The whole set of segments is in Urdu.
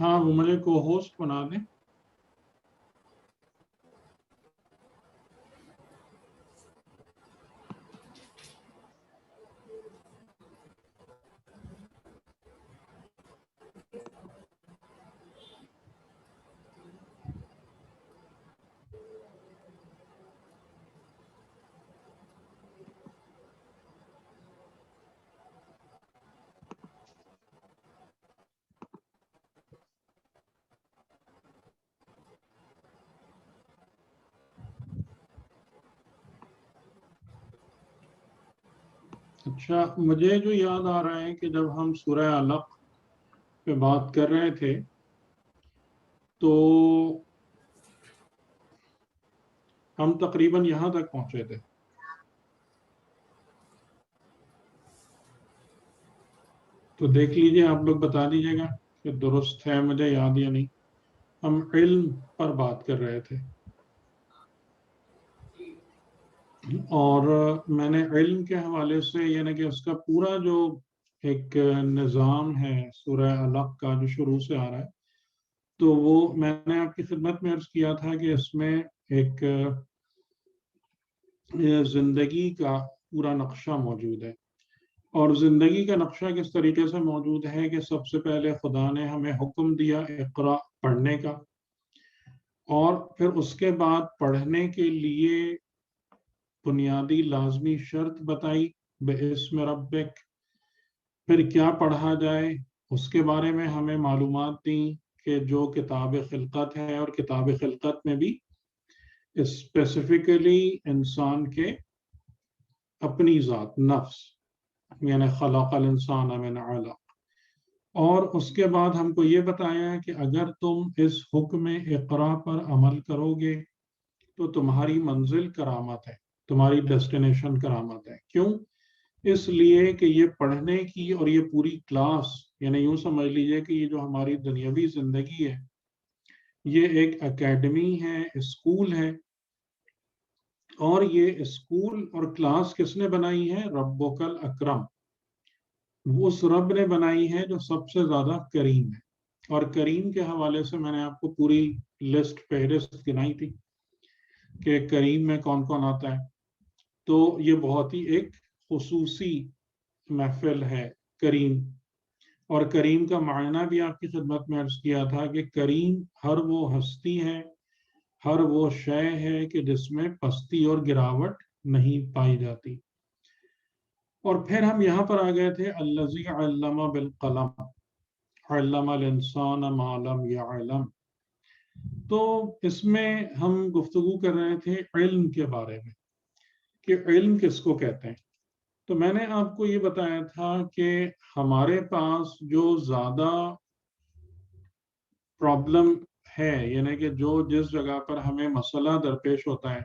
ہاں وہ مجھے کو ہوسٹ بنا دیں. اچھا، مجھے جو یاد آ رہا ہے کہ جب ہم سورہ علق پہ بات کر رہے تھے تو ہم تقریباً یہاں تک پہنچے تھے. تو دیکھ لیجئے، آپ لوگ بتا دیجئے گا کہ درست ہے مجھے یاد یا نہیں. ہم علم پر بات کر رہے تھے اور میں نے علم کے حوالے سے یعنی کہ اس کا پورا جو ایک نظام ہے سورہ علق کا جو شروع سے آ رہا ہے، تو وہ میں نے آپ کی خدمت میں عرض کیا تھا کہ اس میں ایک زندگی کا پورا نقشہ موجود ہے. اور زندگی کا نقشہ کس طریقے سے موجود ہے کہ سب سے پہلے خدا نے ہمیں حکم دیا اقرا پڑھنے کا، اور پھر اس کے بعد پڑھنے کے لیے بنیادی لازمی شرط بتائی بِاسْمِ ربک. پھر کیا پڑھا جائے اس کے بارے میں ہمیں معلومات دیں کہ جو کتاب خلقت ہے، اور کتاب خلقت میں بھی اسپیسیفکلی انسان کے اپنی ذات نفس، یعنی خلق الانسان من علق. اور اس کے بعد ہم کو یہ بتایا کہ اگر تم اس حکم اقرا پر عمل کرو گے تو تمہاری منزل کرامت ہے، تمہاری ڈیسٹینیشن کرامت ہے. کیوں؟ اس لیے کہ یہ پڑھنے کی اور یہ پوری کلاس، یعنی یوں سمجھ لیجئے کہ یہ جو ہماری دنیاوی زندگی ہے یہ ایک اکیڈمی ہے، اسکول ہے. اور یہ اسکول اور کلاس کس نے بنائی ہے؟ ربک الاکرم. اس رب نے بنائی ہے جو سب سے زیادہ کریم ہے. اور کریم کے حوالے سے میں نے آپ کو پوری لسٹ فہرست گنائی تھی کہ کریم میں کون کون آتا ہے. تو یہ بہت ہی ایک خصوصی محفل ہے کریم. اور کریم کا معنی بھی آپ کی خدمت میں عرض کیا تھا کہ کریم ہر وہ ہستی ہے، ہر وہ شے ہے کہ جس میں پستی اور گراوٹ نہیں پائی جاتی. اور پھر ہم یہاں پر آ گئے تھے الذی علم بالقلم علم الانسان ما لم یعلم. تو اس میں ہم گفتگو کر رہے تھے علم کے بارے میں کہ علم کس کو کہتے ہیں. تو میں نے آپ کو یہ بتایا تھا کہ ہمارے پاس جو زیادہ پرابلم ہے، یعنی کہ جو جس جگہ پر ہمیں مسئلہ درپیش ہوتا ہے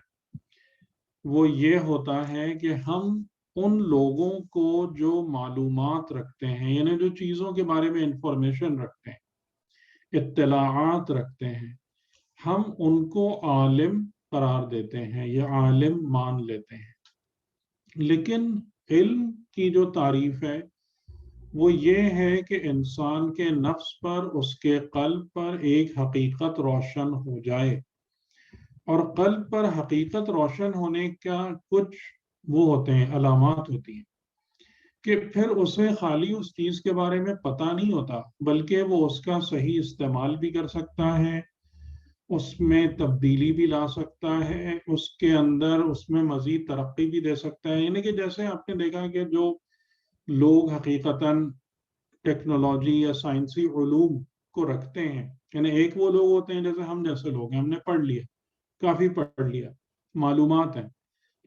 وہ یہ ہوتا ہے کہ ہم ان لوگوں کو جو معلومات رکھتے ہیں، یعنی جو چیزوں کے بارے میں انفارمیشن رکھتے ہیں، اطلاعات رکھتے ہیں، ہم ان کو عالم قرار دیتے ہیں یا عالم مان لیتے ہیں. لیکن علم کی جو تعریف ہے وہ یہ ہے کہ انسان کے نفس پر، اس کے قلب پر ایک حقیقت روشن ہو جائے. اور قلب پر حقیقت روشن ہونے کا کچھ وہ ہوتے ہیں، علامات ہوتی ہیں کہ پھر اسے خالی اس چیز کے بارے میں پتہ نہیں ہوتا بلکہ وہ اس کا صحیح استعمال بھی کر سکتا ہے، اس میں تبدیلی بھی لا سکتا ہے، اس کے اندر اس میں مزید ترقی بھی دے سکتا ہے. یعنی کہ جیسے آپ نے دیکھا کہ جو لوگ حقیقتاً ٹیکنالوجی یا سائنسی علوم کو رکھتے ہیں، یعنی ایک وہ لوگ ہوتے ہیں جیسے ہم جیسے لوگ ہیں، ہم نے پڑھ لیا، کافی پڑھ لیا، معلومات ہیں.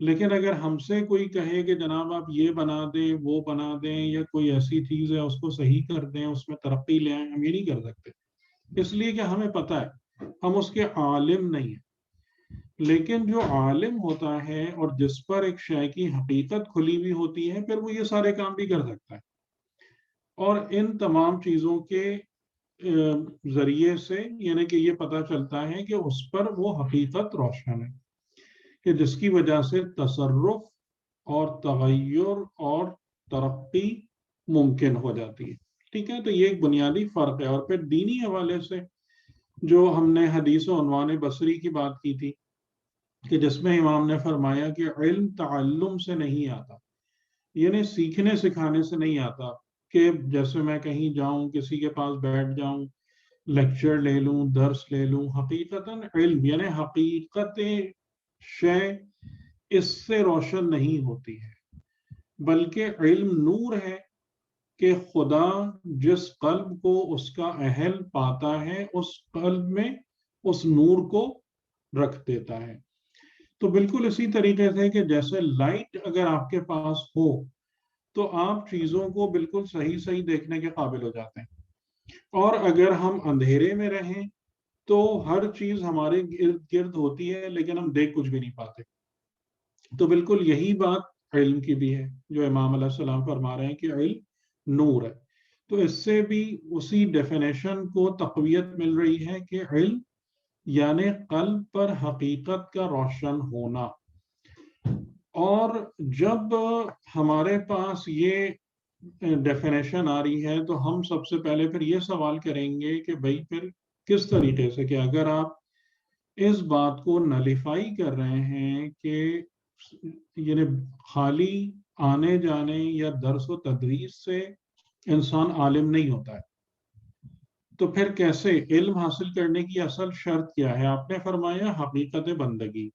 لیکن اگر ہم سے کوئی کہے کہ جناب آپ یہ بنا دیں، وہ بنا دیں، یا کوئی ایسی چیز ہے اس کو صحیح کر دیں، اس میں ترقی لے آئیں، ہم یہ نہیں کر سکتے، اس لیے کہ ہمیں پتہ ہے ہم اس کے عالم نہیں ہیں. لیکن جو عالم ہوتا ہے اور جس پر ایک شے کی حقیقت کھلی ہوئی ہوتی ہے، پھر وہ یہ سارے کام بھی کر سکتا ہے. اور ان تمام چیزوں کے ذریعے سے یعنی کہ یہ پتہ چلتا ہے کہ اس پر وہ حقیقت روشن ہے کہ جس کی وجہ سے تصرف اور تغیر اور ترقی ممکن ہو جاتی ہے. ٹھیک ہے، تو یہ ایک بنیادی فرق ہے۔ اور پھر دینی حوالے سے جو ہم نے حدیث و عنوان بصری کی بات کی تھی، کہ جس میں امام نے فرمایا کہ علم تعلم سے نہیں آتا، یعنی سیکھنے سکھانے سے نہیں آتا، کہ جیسے میں کہیں جاؤں، کسی کے پاس بیٹھ جاؤں، لیکچر لے لوں، درس لے لوں۔ حقیقتاً علم یعنی حقیقت شے اس سے روشن نہیں ہوتی ہے، بلکہ علم نور ہے کہ خدا جس قلب کو اس کا اہل پاتا ہے، اس قلب میں اس نور کو رکھ دیتا ہے۔ تو بالکل اسی طریقے سے کہ جیسے لائٹ اگر آپ کے پاس ہو تو آپ چیزوں کو بالکل صحیح صحیح دیکھنے کے قابل ہو جاتے ہیں، اور اگر ہم اندھیرے میں رہیں تو ہر چیز ہمارے ارد گرد ہوتی ہے لیکن ہم دیکھ کچھ بھی نہیں پاتے۔ تو بالکل یہی بات علم کی بھی ہے، جو امام علیہ السلام فرما رہے ہیں کہ علم نور ہے۔ تو اس سے بھی اسی ڈیفینیشن کو تقویت مل رہی ہے کہ علم یعنی قلب پر حقیقت کا روشن ہونا۔ اور جب ہمارے پاس یہ ڈیفینیشن آ رہی ہے تو ہم سب سے پہلے پھر یہ سوال کریں گے کہ بھئی پھر کس طریقے سے، کہ اگر آپ اس بات کو نلیفائی کر رہے ہیں کہ یعنی خالی آنے جانے یا درس و تدریس سے انسان عالم نہیں ہوتا ہے، تو پھر کیسے علم حاصل کرنے کی اصل شرط کیا ہے؟ آپ نے فرمایا حقیقت بندگی،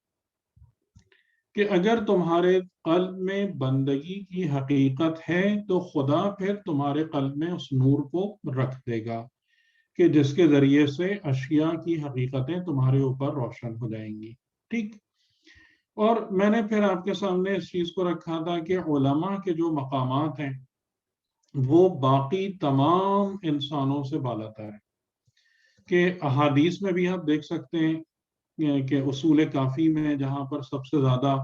کہ اگر تمہارے قلب میں بندگی کی حقیقت ہے تو خدا پھر تمہارے قلب میں اس نور کو رکھ دے گا، کہ جس کے ذریعے سے اشیاء کی حقیقتیں تمہارے اوپر روشن ہو جائیں گی۔ ٹھیک، اور میں نے پھر آپ کے سامنے اس چیز کو رکھا تھا کہ علماء کے جو مقامات ہیں وہ باقی تمام انسانوں سے بالاتر ہے، کہ احادیث میں بھی آپ دیکھ سکتے ہیں کہ اصول کافی میں جہاں پر سب سے زیادہ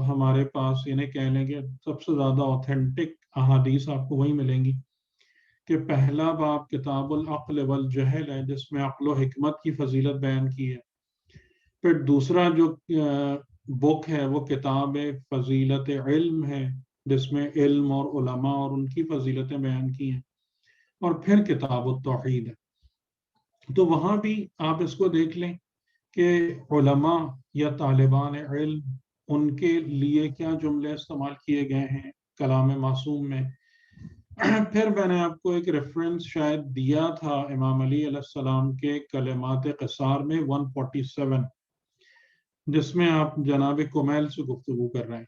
ہمارے پاس یعنی کہہ لیں کہ سب سے زیادہ اوتھینٹک احادیث آپ کو وہی ملیں گی، کہ پہلا باب کتاب العقل والجہل ہے جس میں عقل و حکمت کی فضیلت بیان کی ہے۔ پھر دوسرا جو بک ہے وہ کتاب فضیلت علم ہے جس میں علم اور علماء اور ان کی فضیلتیں بیان کی ہیں، اور پھر کتاب التوحید ہے۔ تو وہاں بھی آپ اس کو دیکھ لیں کہ علماء یا طالبان علم ان کے لیے کیا جملے استعمال کیے گئے ہیں کلام معصوم میں۔ پھر میں نے آپ کو ایک ریفرنس شاید دیا تھا امام علی علیہ السلام کے کلمات قصار میں 147، جس میں آپ جناب کمیل سے گفتگو کر رہے ہیں،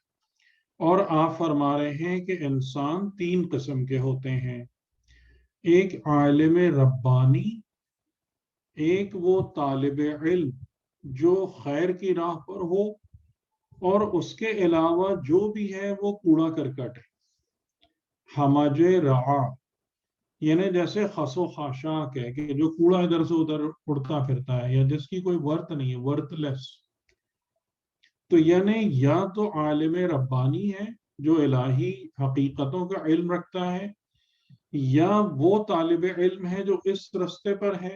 اور آپ فرما رہے ہیں کہ انسان 3 قسم کے ہوتے ہیں، ایک عالم ربانی، ایک وہ طالب علم جو خیر کی راہ پر ہو، اور اس کے علاوہ جو بھی ہے وہ کوڑا کرکٹ ہے، ہمج رعا، یعنی جیسے خس و خاشاک ہے، کہ جو کوڑا ادھر سے ادھر اڑتا پھرتا ہے یا جس کی کوئی ورت نہیں ہے، ورتھ لیس۔ تو یعنی یا تو عالم ربانی ہے جو الہی حقیقتوں کا علم رکھتا ہے، یا وہ طالب علم ہے جو اس رستے پر ہے،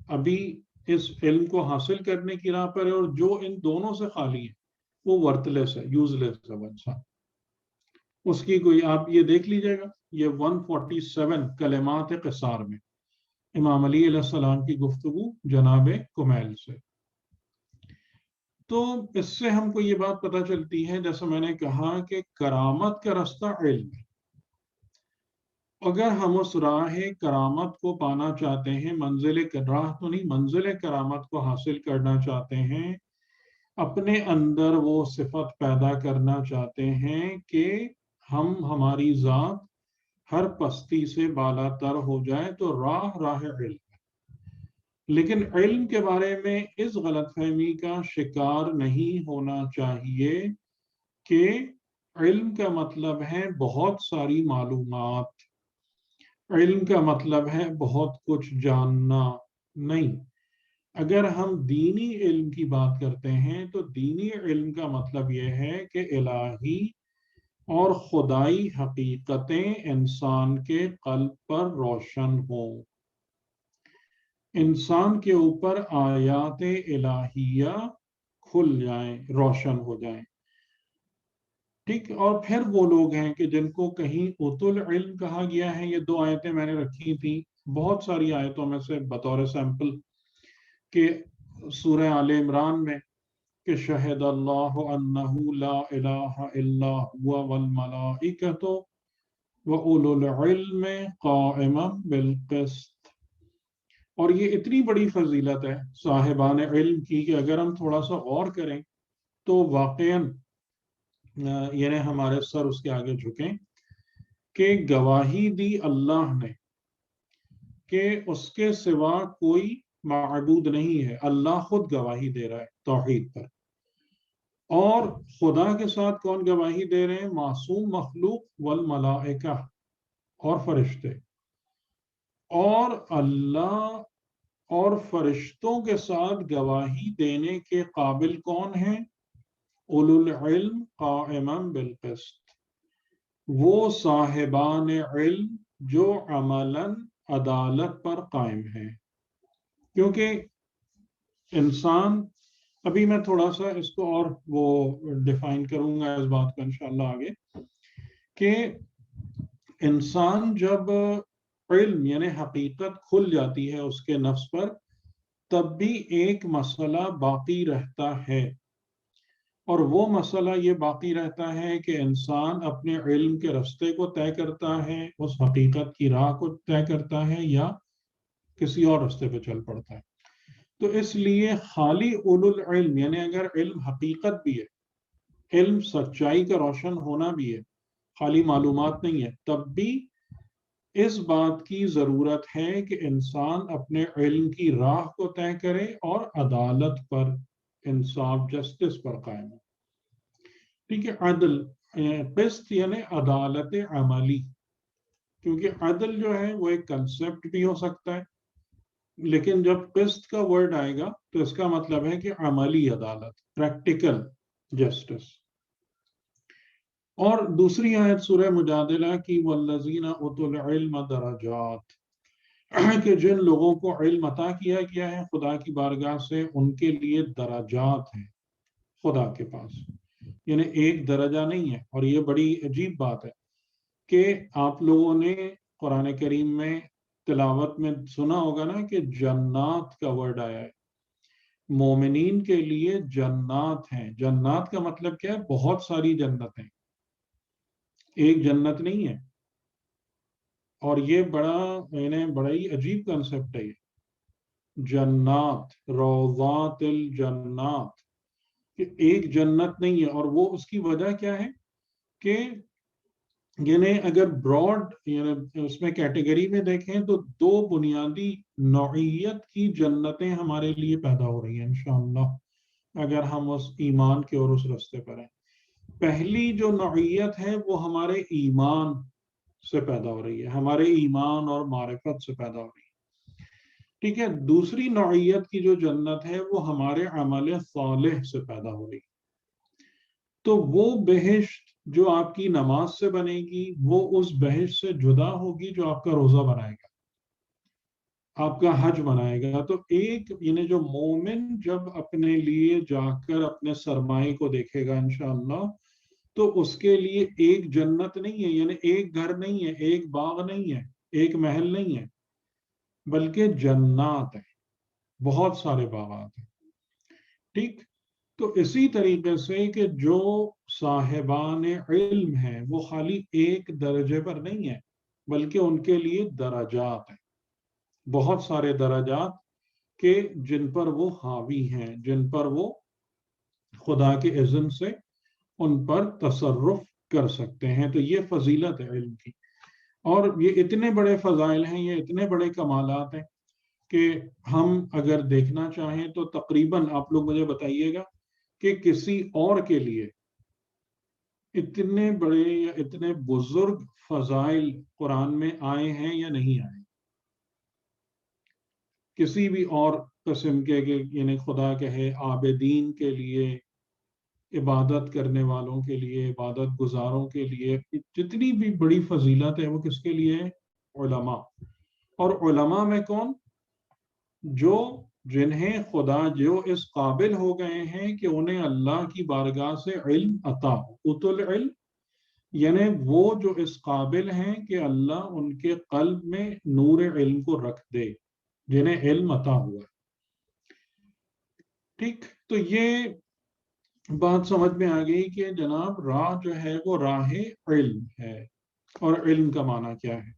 ابھی اس علم کو حاصل کرنے کی راہ پر ہے، اور جو ان دونوں سے خالی ہے وہ ورتھ لیس ہے، یوز لیس ہے وہ انسان۔ اس کی کوئی، آپ یہ دیکھ لیجئے گا، یہ 147 کلمات قصار میں امام علی علیہ السلام کی گفتگو جناب کمیل سے۔ تو اس سے ہم کو یہ بات پتہ چلتی ہے، جیسے میں نے کہا کہ کرامت کا رستہ علم ہے۔ اگر ہم اس راہ کرامت کو پانا چاہتے ہیں، منزل راہ تو نہیں، منزل کرامت کو حاصل کرنا چاہتے ہیں، اپنے اندر وہ صفت پیدا کرنا چاہتے ہیں کہ ہم ہماری ذات ہر پستی سے بالا تر ہو جائے، تو راہ علم ہے۔ لیکن علم کے بارے میں اس غلط فہمی کا شکار نہیں ہونا چاہیے کہ علم کا مطلب ہے بہت ساری معلومات، علم کا مطلب ہے بہت کچھ جاننا۔ نہیں، اگر ہم دینی علم کی بات کرتے ہیں تو دینی علم کا مطلب یہ ہے کہ الہی اور خدائی حقیقتیں انسان کے قلب پر روشن ہوں، انسان کے اوپر آیات الہیہ کھل جائیں، روشن ہو جائیں۔ ٹھیک. اور پھر وہ لوگ ہیں کہ جن کو کہیں اوتل علم کہا گیا ہے. یہ 2 آیتیں میں نے رکھی تھیں بہت ساری آیتوں میں سے بطور سیمپل، کہ سورہ آل عمران میں کہ شہد اللہ انہ لا الہ الا ہوا والملائکۃ وَأُولُو الْعِلْمِ قَائِمًا بِالْقِسْطِ. اور یہ اتنی بڑی فضیلت ہے صاحبان علم کی کہ اگر ہم تھوڑا سا غور کریں تو واقعاً یعنی ہمارے سر اس کے آگے جھکیں کہ گواہی دی اللہ نے کہ اس کے سوا کوئی معبود نہیں ہے. اللہ خود گواہی دے رہا ہے توحید پر. اور خدا کے ساتھ کون گواہی دے رہے ہیں؟ معصوم مخلوق والملائکہ، اور فرشتے. اور اللہ اور فرشتوں کے ساتھ گواہی دینے کے قابل کون ہیں؟ اولو العلم قائما بالقسط، وہ صاحبان علم جو عملاً عدالت پر قائم ہیں. کیونکہ انسان، ابھی میں تھوڑا سا اس کو اور وہ ڈیفائن کروں گا اس بات کو انشاءاللہ آگے، کہ انسان جب علم یعنی حقیقت کھل جاتی ہے اس کے نفس پر، تب بھی ایک مسئلہ باقی رہتا ہے. اور وہ مسئلہ یہ باقی رہتا ہے کہ انسان اپنے علم کے رستے کو طے کرتا ہے، اس حقیقت کی راہ کو طے کرتا ہے، یا کسی اور رستے پہ چل پڑتا ہے. تو اس لیے خالی اولو العلم یعنی اگر علم حقیقت بھی ہے، علم سچائی کا روشن ہونا بھی ہے، خالی معلومات نہیں ہے، تب بھی اس بات کی ضرورت ہے کہ انسان اپنے علم کی راہ کو طے کرے اور عدالت پر، انصاف، جسٹس پر قائم ہو. ٹھیک ہے. عدل، قسط یعنی عدالت عملی. کیونکہ عدل جو ہے وہ ایک کنسپٹ بھی ہو سکتا ہے، لیکن جب قسط کا ورڈ آئے گا تو اس کا مطلب ہے کہ عملی عدالت، پریکٹیکل جسٹس. اور دوسری آیت سورہ مجادلہ کی والذین اوتوا العلم درجات، کہ جن لوگوں کو علم عطا کیا گیا ہے خدا کی بارگاہ سے، ان کے لیے درجات ہیں خدا کے پاس. یعنی ایک درجہ نہیں ہے. اور یہ بڑی عجیب بات ہے کہ آپ لوگوں نے قرآن کریم میں تلاوت میں سنا ہوگا نا کہ جنات کا ورڈ آیا ہے. مومنین کے لیے جنات ہیں. جنات کا مطلب کیا ہے؟ بہت ساری جنتیں، ایک جنت نہیں ہے. اور یہ بڑا ہی عجیب کنسپٹ ہے. یہ جنات، روضات الجنات، کہ ایک جنت نہیں ہے. اور وہ اس کی وجہ کیا ہے کہ یعنی اگر براڈ یعنی اس میں کیٹیگری میں دیکھیں تو 2 بنیادی نوعیت کی جنتیں ہمارے لیے پیدا ہو رہی ہیں انشاءاللہ، اگر ہم اس ایمان کے اور اس رستے پر ہیں. پہلی جو نوعیت ہے وہ ہمارے ایمان سے پیدا ہو رہی ہے، ہمارے ایمان اور معرفت سے پیدا ہو رہی ہے. ٹھیک ہے. دوسری نوعیت کی جو جنت ہے وہ ہمارے عمل صالح سے پیدا ہو رہی ہے. تو وہ بہشت جو آپ کی نماز سے بنے گی وہ اس بہشت سے جدا ہوگی جو آپ کا روزہ بنائے گا، آپ کا حج بنائے گا. تو ایک یعنی جو مومن جب اپنے لیے جا کر اپنے سرمائے کو دیکھے گا انشاءاللہ، تو اس کے لیے ایک جنت نہیں ہے، یعنی ایک گھر نہیں ہے، ایک باغ نہیں ہے، ایک محل نہیں ہے، بلکہ جنات ہیں، بہت سارے باغات ہیں. ٹھیک. تو اسی طریقے سے کہ جو صاحبان علم ہیں وہ خالی ایک درجے پر نہیں ہیں، بلکہ ان کے لیے درجات ہیں، بہت سارے درجات کہ جن پر وہ حاوی ہیں، جن پر وہ خدا کے اذن سے ان پر تصرف کر سکتے ہیں. تو یہ فضیلت ہے علم کی. اور یہ اتنے بڑے فضائل ہیں، یہ اتنے بڑے کمالات ہیں کہ ہم اگر دیکھنا چاہیں تو تقریباً آپ لوگ مجھے بتائیے گا کہ کسی اور کے لیے اتنے بڑے یا اتنے بزرگ فضائل قرآن میں آئے ہیں یا نہیں آئے. کسی بھی اور قسم کے یعنی خدا کہے عابدین کے لیے، عبادت کرنے والوں کے لیے، عبادت گزاروں کے لیے جتنی بھی بڑی فضیلت ہے وہ کس کے لیے ہے؟ علماء. اور علماء میں کون؟ جو جنہیں خدا جو اس قابل ہو گئے ہیں کہ انہیں اللہ کی بارگاہ سے علم عطا ہو. اوت العلم یعنی وہ جو اس قابل ہیں کہ اللہ ان کے قلب میں نور علم کو رکھ دے، جنہیں علم عطا ہوا ہے. ٹھیک، تو یہ بات سمجھ میں آ گئی کہ جناب راہ جو ہے وہ راہ علم ہے. اور علم کا معنی کیا ہے؟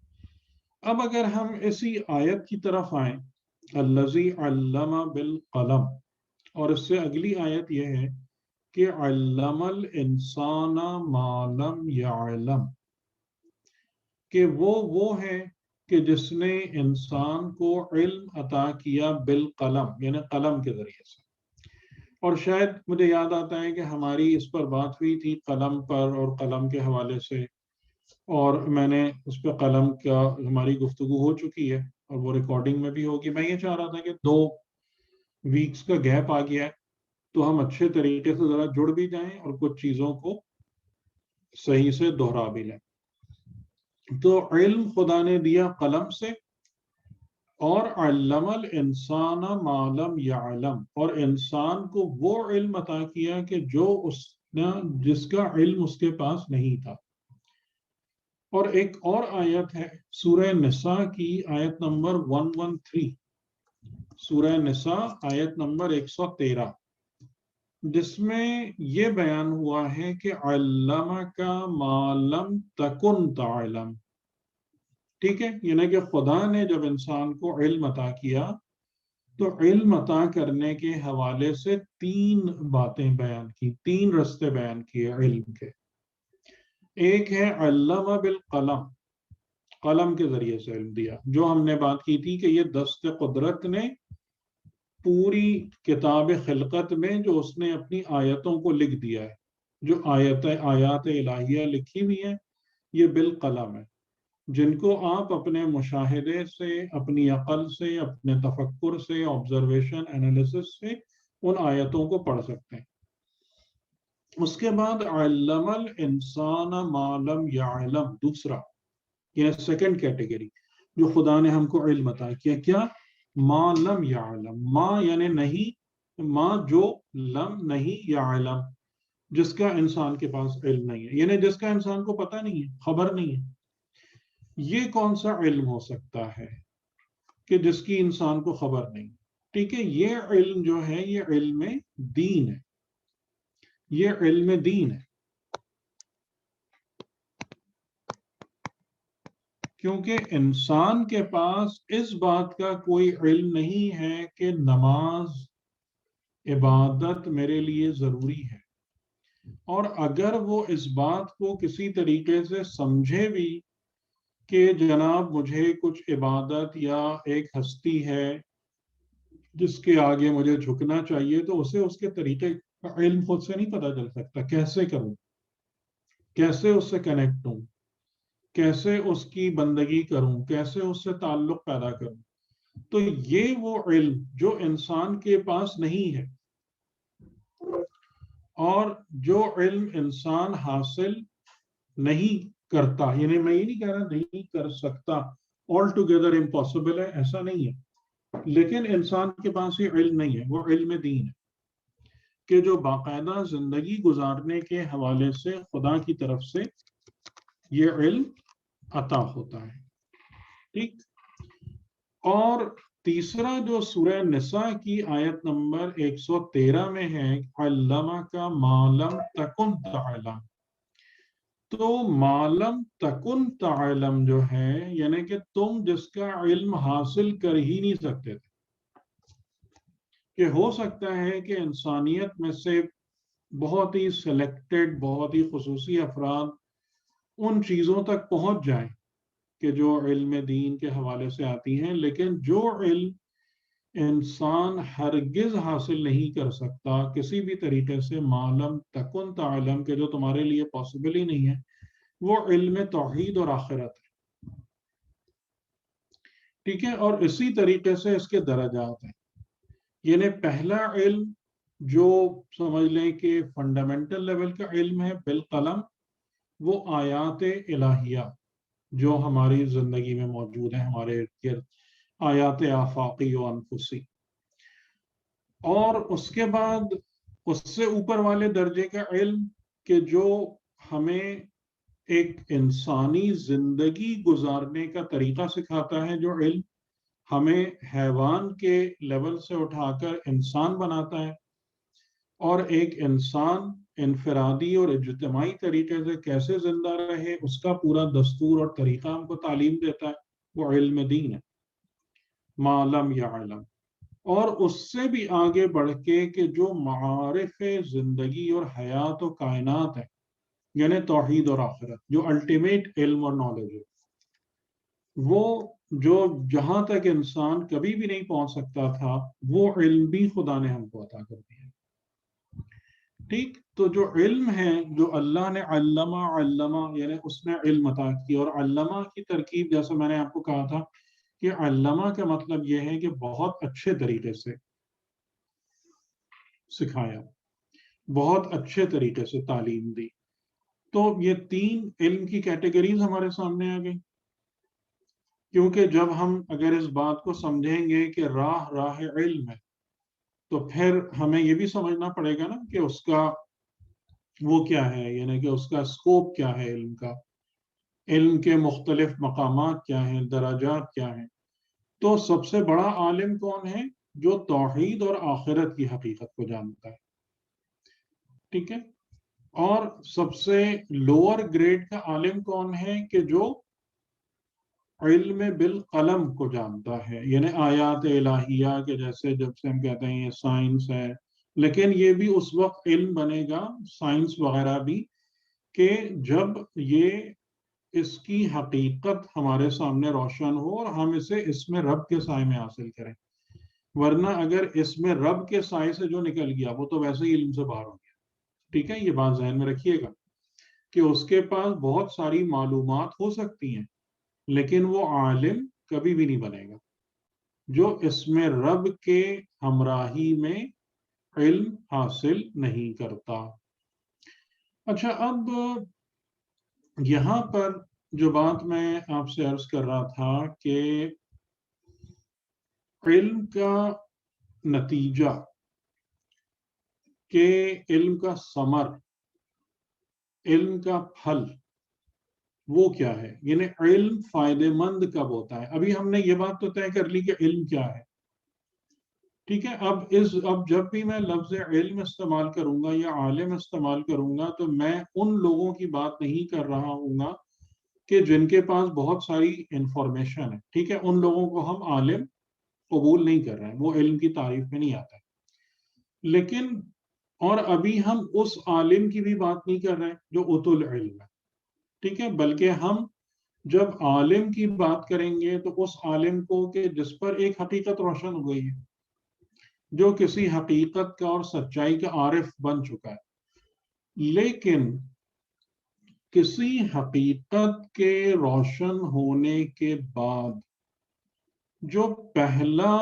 اب اگر ہم اسی آیت کی طرف آئیں، الذی علم بالقلم، اور اس سے اگلی آیت یہ ہے کہ علم الانسان ما لم یعلم، کہ وہ ہے کہ جس نے انسان کو علم عطا کیا بالقلم، یعنی قلم کے ذریعے سے. اور شاید مجھے یاد آتا ہے کہ ہماری اس پر بات ہوئی تھی قلم پر اور قلم کے حوالے سے، اور میں نے اس پہ قلم کا ہماری گفتگو ہو چکی ہے اور وہ ریکارڈنگ میں بھی ہوگی. میں یہ چاہ رہا تھا کہ 2 ویکس کا گیپ آ گیا ہے تو ہم اچھے طریقے سے ذرا جڑ بھی جائیں اور کچھ چیزوں کو صحیح سے دہرا بھی لیں. تو علم خدا نے دیا قلم سے، اور علم الانسان ما لم یعلم، اور انسان کو وہ علم عطا کیا کہ جو جس کا علم اس کے پاس نہیں تھا. اور ایک اور آیت ہے سورہ نساء کی آیت نمبر 113، سورہ نساء آیت نمبر 113، جس میں یہ بیان ہوا ہے کہ علمک ما لم تکن تعلم. ٹھیک ہے، یعنی کہ خدا نے جب انسان کو علم عطا کیا تو علم عطا کرنے کے حوالے سے 3 باتیں بیان کی، 3 رستے بیان کیے علم کے. ایک ہے علم بالقلم، قلم کے ذریعے سے علم دیا، جو ہم نے بات کی تھی کہ یہ دست قدرت نے پوری کتاب خلقت میں جو اس نے اپنی آیتوں کو لکھ دیا ہے، جو آیات الہیہ لکھی ہوئی ہیں، یہ بالقلم ہے، جن کو آپ اپنے مشاہدے سے، اپنی عقل سے، اپنے تفکر سے، آبزرویشن انالیسس سے ان آیتوں کو پڑھ سکتے ہیں. اس کے بعد علم الانسان ما لم یعلم، دوسرا یہ سیکنڈ کیٹیگری جو خدا نے ہم کو علم عطا کیا، کیا؟ ما لم یعلم، ما یعنی نہیں، ما جو، لم نہیں، یعلم جس کا انسان کے پاس علم نہیں ہے، یعنی جس کا انسان کو پتہ نہیں ہے، خبر نہیں ہے. یہ کون سا علم ہو سکتا ہے کہ جس کی انسان کو خبر نہیں؟ ٹھیک ہے، یہ علم جو ہے یہ علم دین ہے، یہ علم دین ہے. کیونکہ انسان کے پاس اس بات کا کوئی علم نہیں ہے کہ نماز، عبادت میرے لیے ضروری ہے، اور اگر وہ اس بات کو کسی طریقے سے سمجھے بھی کہ جناب مجھے کچھ عبادت یا ایک ہستی ہے جس کے آگے مجھے جھکنا چاہیے، تو اسے اس کے طریقے کا علم خود سے نہیں پتہ چل سکتا. کیسے کروں، کیسے اس سے کنیکٹ ہوں، کیسے اس کی بندگی کروں، کیسے اس سے تعلق پیدا کروں. تو یہ وہ علم جو انسان کے پاس نہیں ہے، اور جو علم انسان حاصل نہیں کرتا، یعنی میں یہ نہیں کہہ رہا نہیں کر سکتا، آل ٹوگیدر امپاسبل ہے، ایسا نہیں ہے، لیکن انسان کے پاس یہ علم نہیں ہے، وہ علم دین ہے کہ جو باقاعدہ زندگی گزارنے کے حوالے سے خدا کی طرف سے یہ علم عطا ہوتا ہے. ٹھیک، اور تیسرا جو سورہ نساء کی آیت نمبر 113 میں ہے، علمک ما لم تکن تعلم. تو ما لم تکن تعلم جو ہے یعنی کہ تم جس کا علم حاصل کر ہی نہیں سکتے تھے. کہ ہو سکتا ہے کہ انسانیت میں سے بہت ہی سلیکٹڈ، بہت ہی خصوصی افراد ان چیزوں تک پہنچ جائیں کہ جو علم دین کے حوالے سے آتی ہیں، لیکن جو علم انسان ہرگز حاصل نہیں کر سکتا کسی بھی طریقے سے، معلم تکن تعلم، کے جو تمہارے لیے پاسبل ہی نہیں ہے، وہ علم توحید اور آخرت ہے. ٹھیک ہے، اور اسی طریقے سے اس کے درجات ہیں. یعنی پہلا علم جو سمجھ لیں کہ فنڈامنٹل لیول کا علم ہے بالقلم، وہ آیات الہیہ جو ہماری زندگی میں موجود ہیں، ہمارے ارد گرد، آیات آفاقی و انفسی. اور اس کے بعد اس سے اوپر والے درجے کا علم کہ جو ہمیں ایک انسانی زندگی گزارنے کا طریقہ سکھاتا ہے، جو علم ہمیں حیوان کے لیول سے اٹھا کر انسان بناتا ہے، اور ایک انسان انفرادی اور اجتماعی طریقے سے کیسے زندہ رہے اس کا پورا دستور اور طریقہ ہم کو تعلیم دیتا ہے، وہ علم دین ہے، ما لم یعلم۔ اور اس سے بھی آگے بڑھ کے کہ جو معارف زندگی اور حیات و کائنات ہے، یعنی توحید اور آخرت، جو الٹیمیٹ علم اور نالج ہے، وہ جو جہاں تک انسان کبھی بھی نہیں پہنچ سکتا تھا، وہ علم بھی خدا نے ہم کو عطا کر دیا۔ ٹھیک، تو جو علم ہے، جو اللہ نے علمہ یعنی اس نے علم عطا کیا، اور علمہ کی ترکیب جیسے میں نے آپ کو کہا تھا کہ علمہ کا مطلب یہ ہے کہ بہت اچھے طریقے سے سکھایا، بہت اچھے طریقے سے تعلیم دی۔ تو یہ تین علم کی کیٹیگریز ہمارے سامنے آ گئی، کیونکہ جب ہم اگر اس بات کو سمجھیں گے کہ راہ علم ہے، تو پھر ہمیں یہ بھی سمجھنا پڑے گا نا کہ اس کا وہ کیا ہے، یعنی کہ اس کا اسکوپ کیا ہے، علم کا، علم کے مختلف مقامات کیا ہیں، درجات کیا ہیں۔ تو سب سے بڑا عالم کون ہے؟ جو توحید اور آخرت کی حقیقت کو جانتا ہے، ٹھیک ہے۔ اور سب سے لوور گریڈ کا عالم کون ہے؟ کہ جو علم بالقلم کو جانتا ہے، یعنی آیات الہیہ کے جیسے جب سے ہم کہتے ہیں یہ سائنس ہے، لیکن یہ بھی اس وقت علم بنے گا، سائنس وغیرہ بھی، کہ جب یہ اس کی حقیقت ہمارے سامنے روشن ہو اور ہم اسے اس میں رب کے سائے میں حاصل کریں۔ ورنہ اگر اس میں رب کے سائے سے جو نکل گیا وہ تو ویسے ہی علم سے باہر ہو گیا، ٹھیک ہے۔ یہ بات ذہن میں رکھیے گا کہ اس کے پاس بہت ساری معلومات ہو سکتی ہیں، لیکن وہ عالم کبھی بھی نہیں بنے گا جو اس میں رب کے ہمراہی میں علم حاصل نہیں کرتا۔ اچھا، اب یہاں پر جو بات میں آپ سے عرض کر رہا تھا کہ علم کا نتیجہ، کہ علم کا ثمر، علم کا پھل وہ کیا ہے، یعنی علم فائدہ مند کب ہوتا ہے۔ ابھی ہم نے یہ بات تو طے کر لی کہ علم کیا ہے، ٹھیک ہے۔ اب جب بھی میں لفظ علم استعمال کروں گا یا عالم استعمال کروں گا تو میں ان لوگوں کی بات نہیں کر رہا ہوں گا کہ جن کے پاس بہت ساری انفارمیشن ہے، ٹھیک ہے، ان لوگوں کو ہم عالم قبول نہیں کر رہے ہیں، وہ علم کی تعریف میں نہیں آتا ہے۔ لیکن اور ابھی ہم اس عالم کی بھی بات نہیں کر رہے ہیں جو اوت العلم ہے، ٹھیک ہے، بلکہ ہم جب عالم کی بات کریں گے تو اس عالم کو کہ جس پر ایک حقیقت روشن ہو گئی ہے، جو کسی حقیقت کا اور سچائی کا عارف بن چکا ہے، لیکن کسی حقیقت کے روشن ہونے کے بعد جو پہلا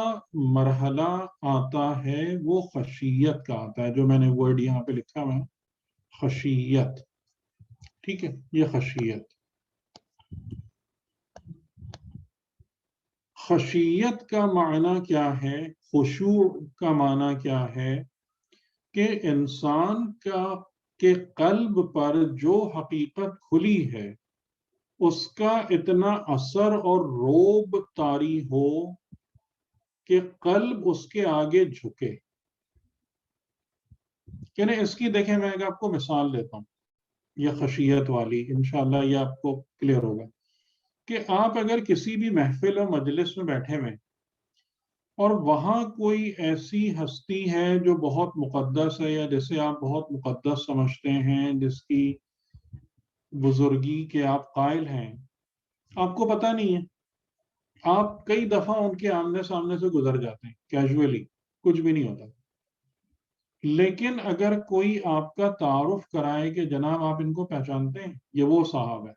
مرحلہ آتا ہے وہ خشیت کا آتا ہے، جو میں نے ورڈ یہاں پہ لکھا ہوا ہے، خشیت، ٹھیک ہے۔ یہ خشیت کا معنی کیا ہے، خشوع کا معنی کیا ہے؟ کہ انسان کے قلب پر جو حقیقت کھلی ہے اس کا اتنا اثر اور روب طاری ہو کہ قلب اس کے آگے جھکے۔ یعنی اس کی دیکھیں، میں آپ کو مثال دیتا ہوں یہ خشیت والی، انشاءاللہ یہ آپ کو کلیئر ہوگا کہ آپ اگر کسی بھی محفل اور مجلس میں بیٹھے ہوئے اور وہاں کوئی ایسی ہستی ہے جو بہت مقدس ہے، یا جسے آپ بہت مقدس سمجھتے ہیں، جس کی بزرگی کے آپ قائل ہیں، آپ کو پتہ نہیں ہے، آپ کئی دفعہ ان کے آمنے سامنے سے گزر جاتے ہیں کیجولی، کچھ بھی نہیں ہوتا، لیکن اگر کوئی آپ کا تعارف کرائے کہ جناب آپ ان کو پہچانتے ہیں، یہ وہ صاحب ہے،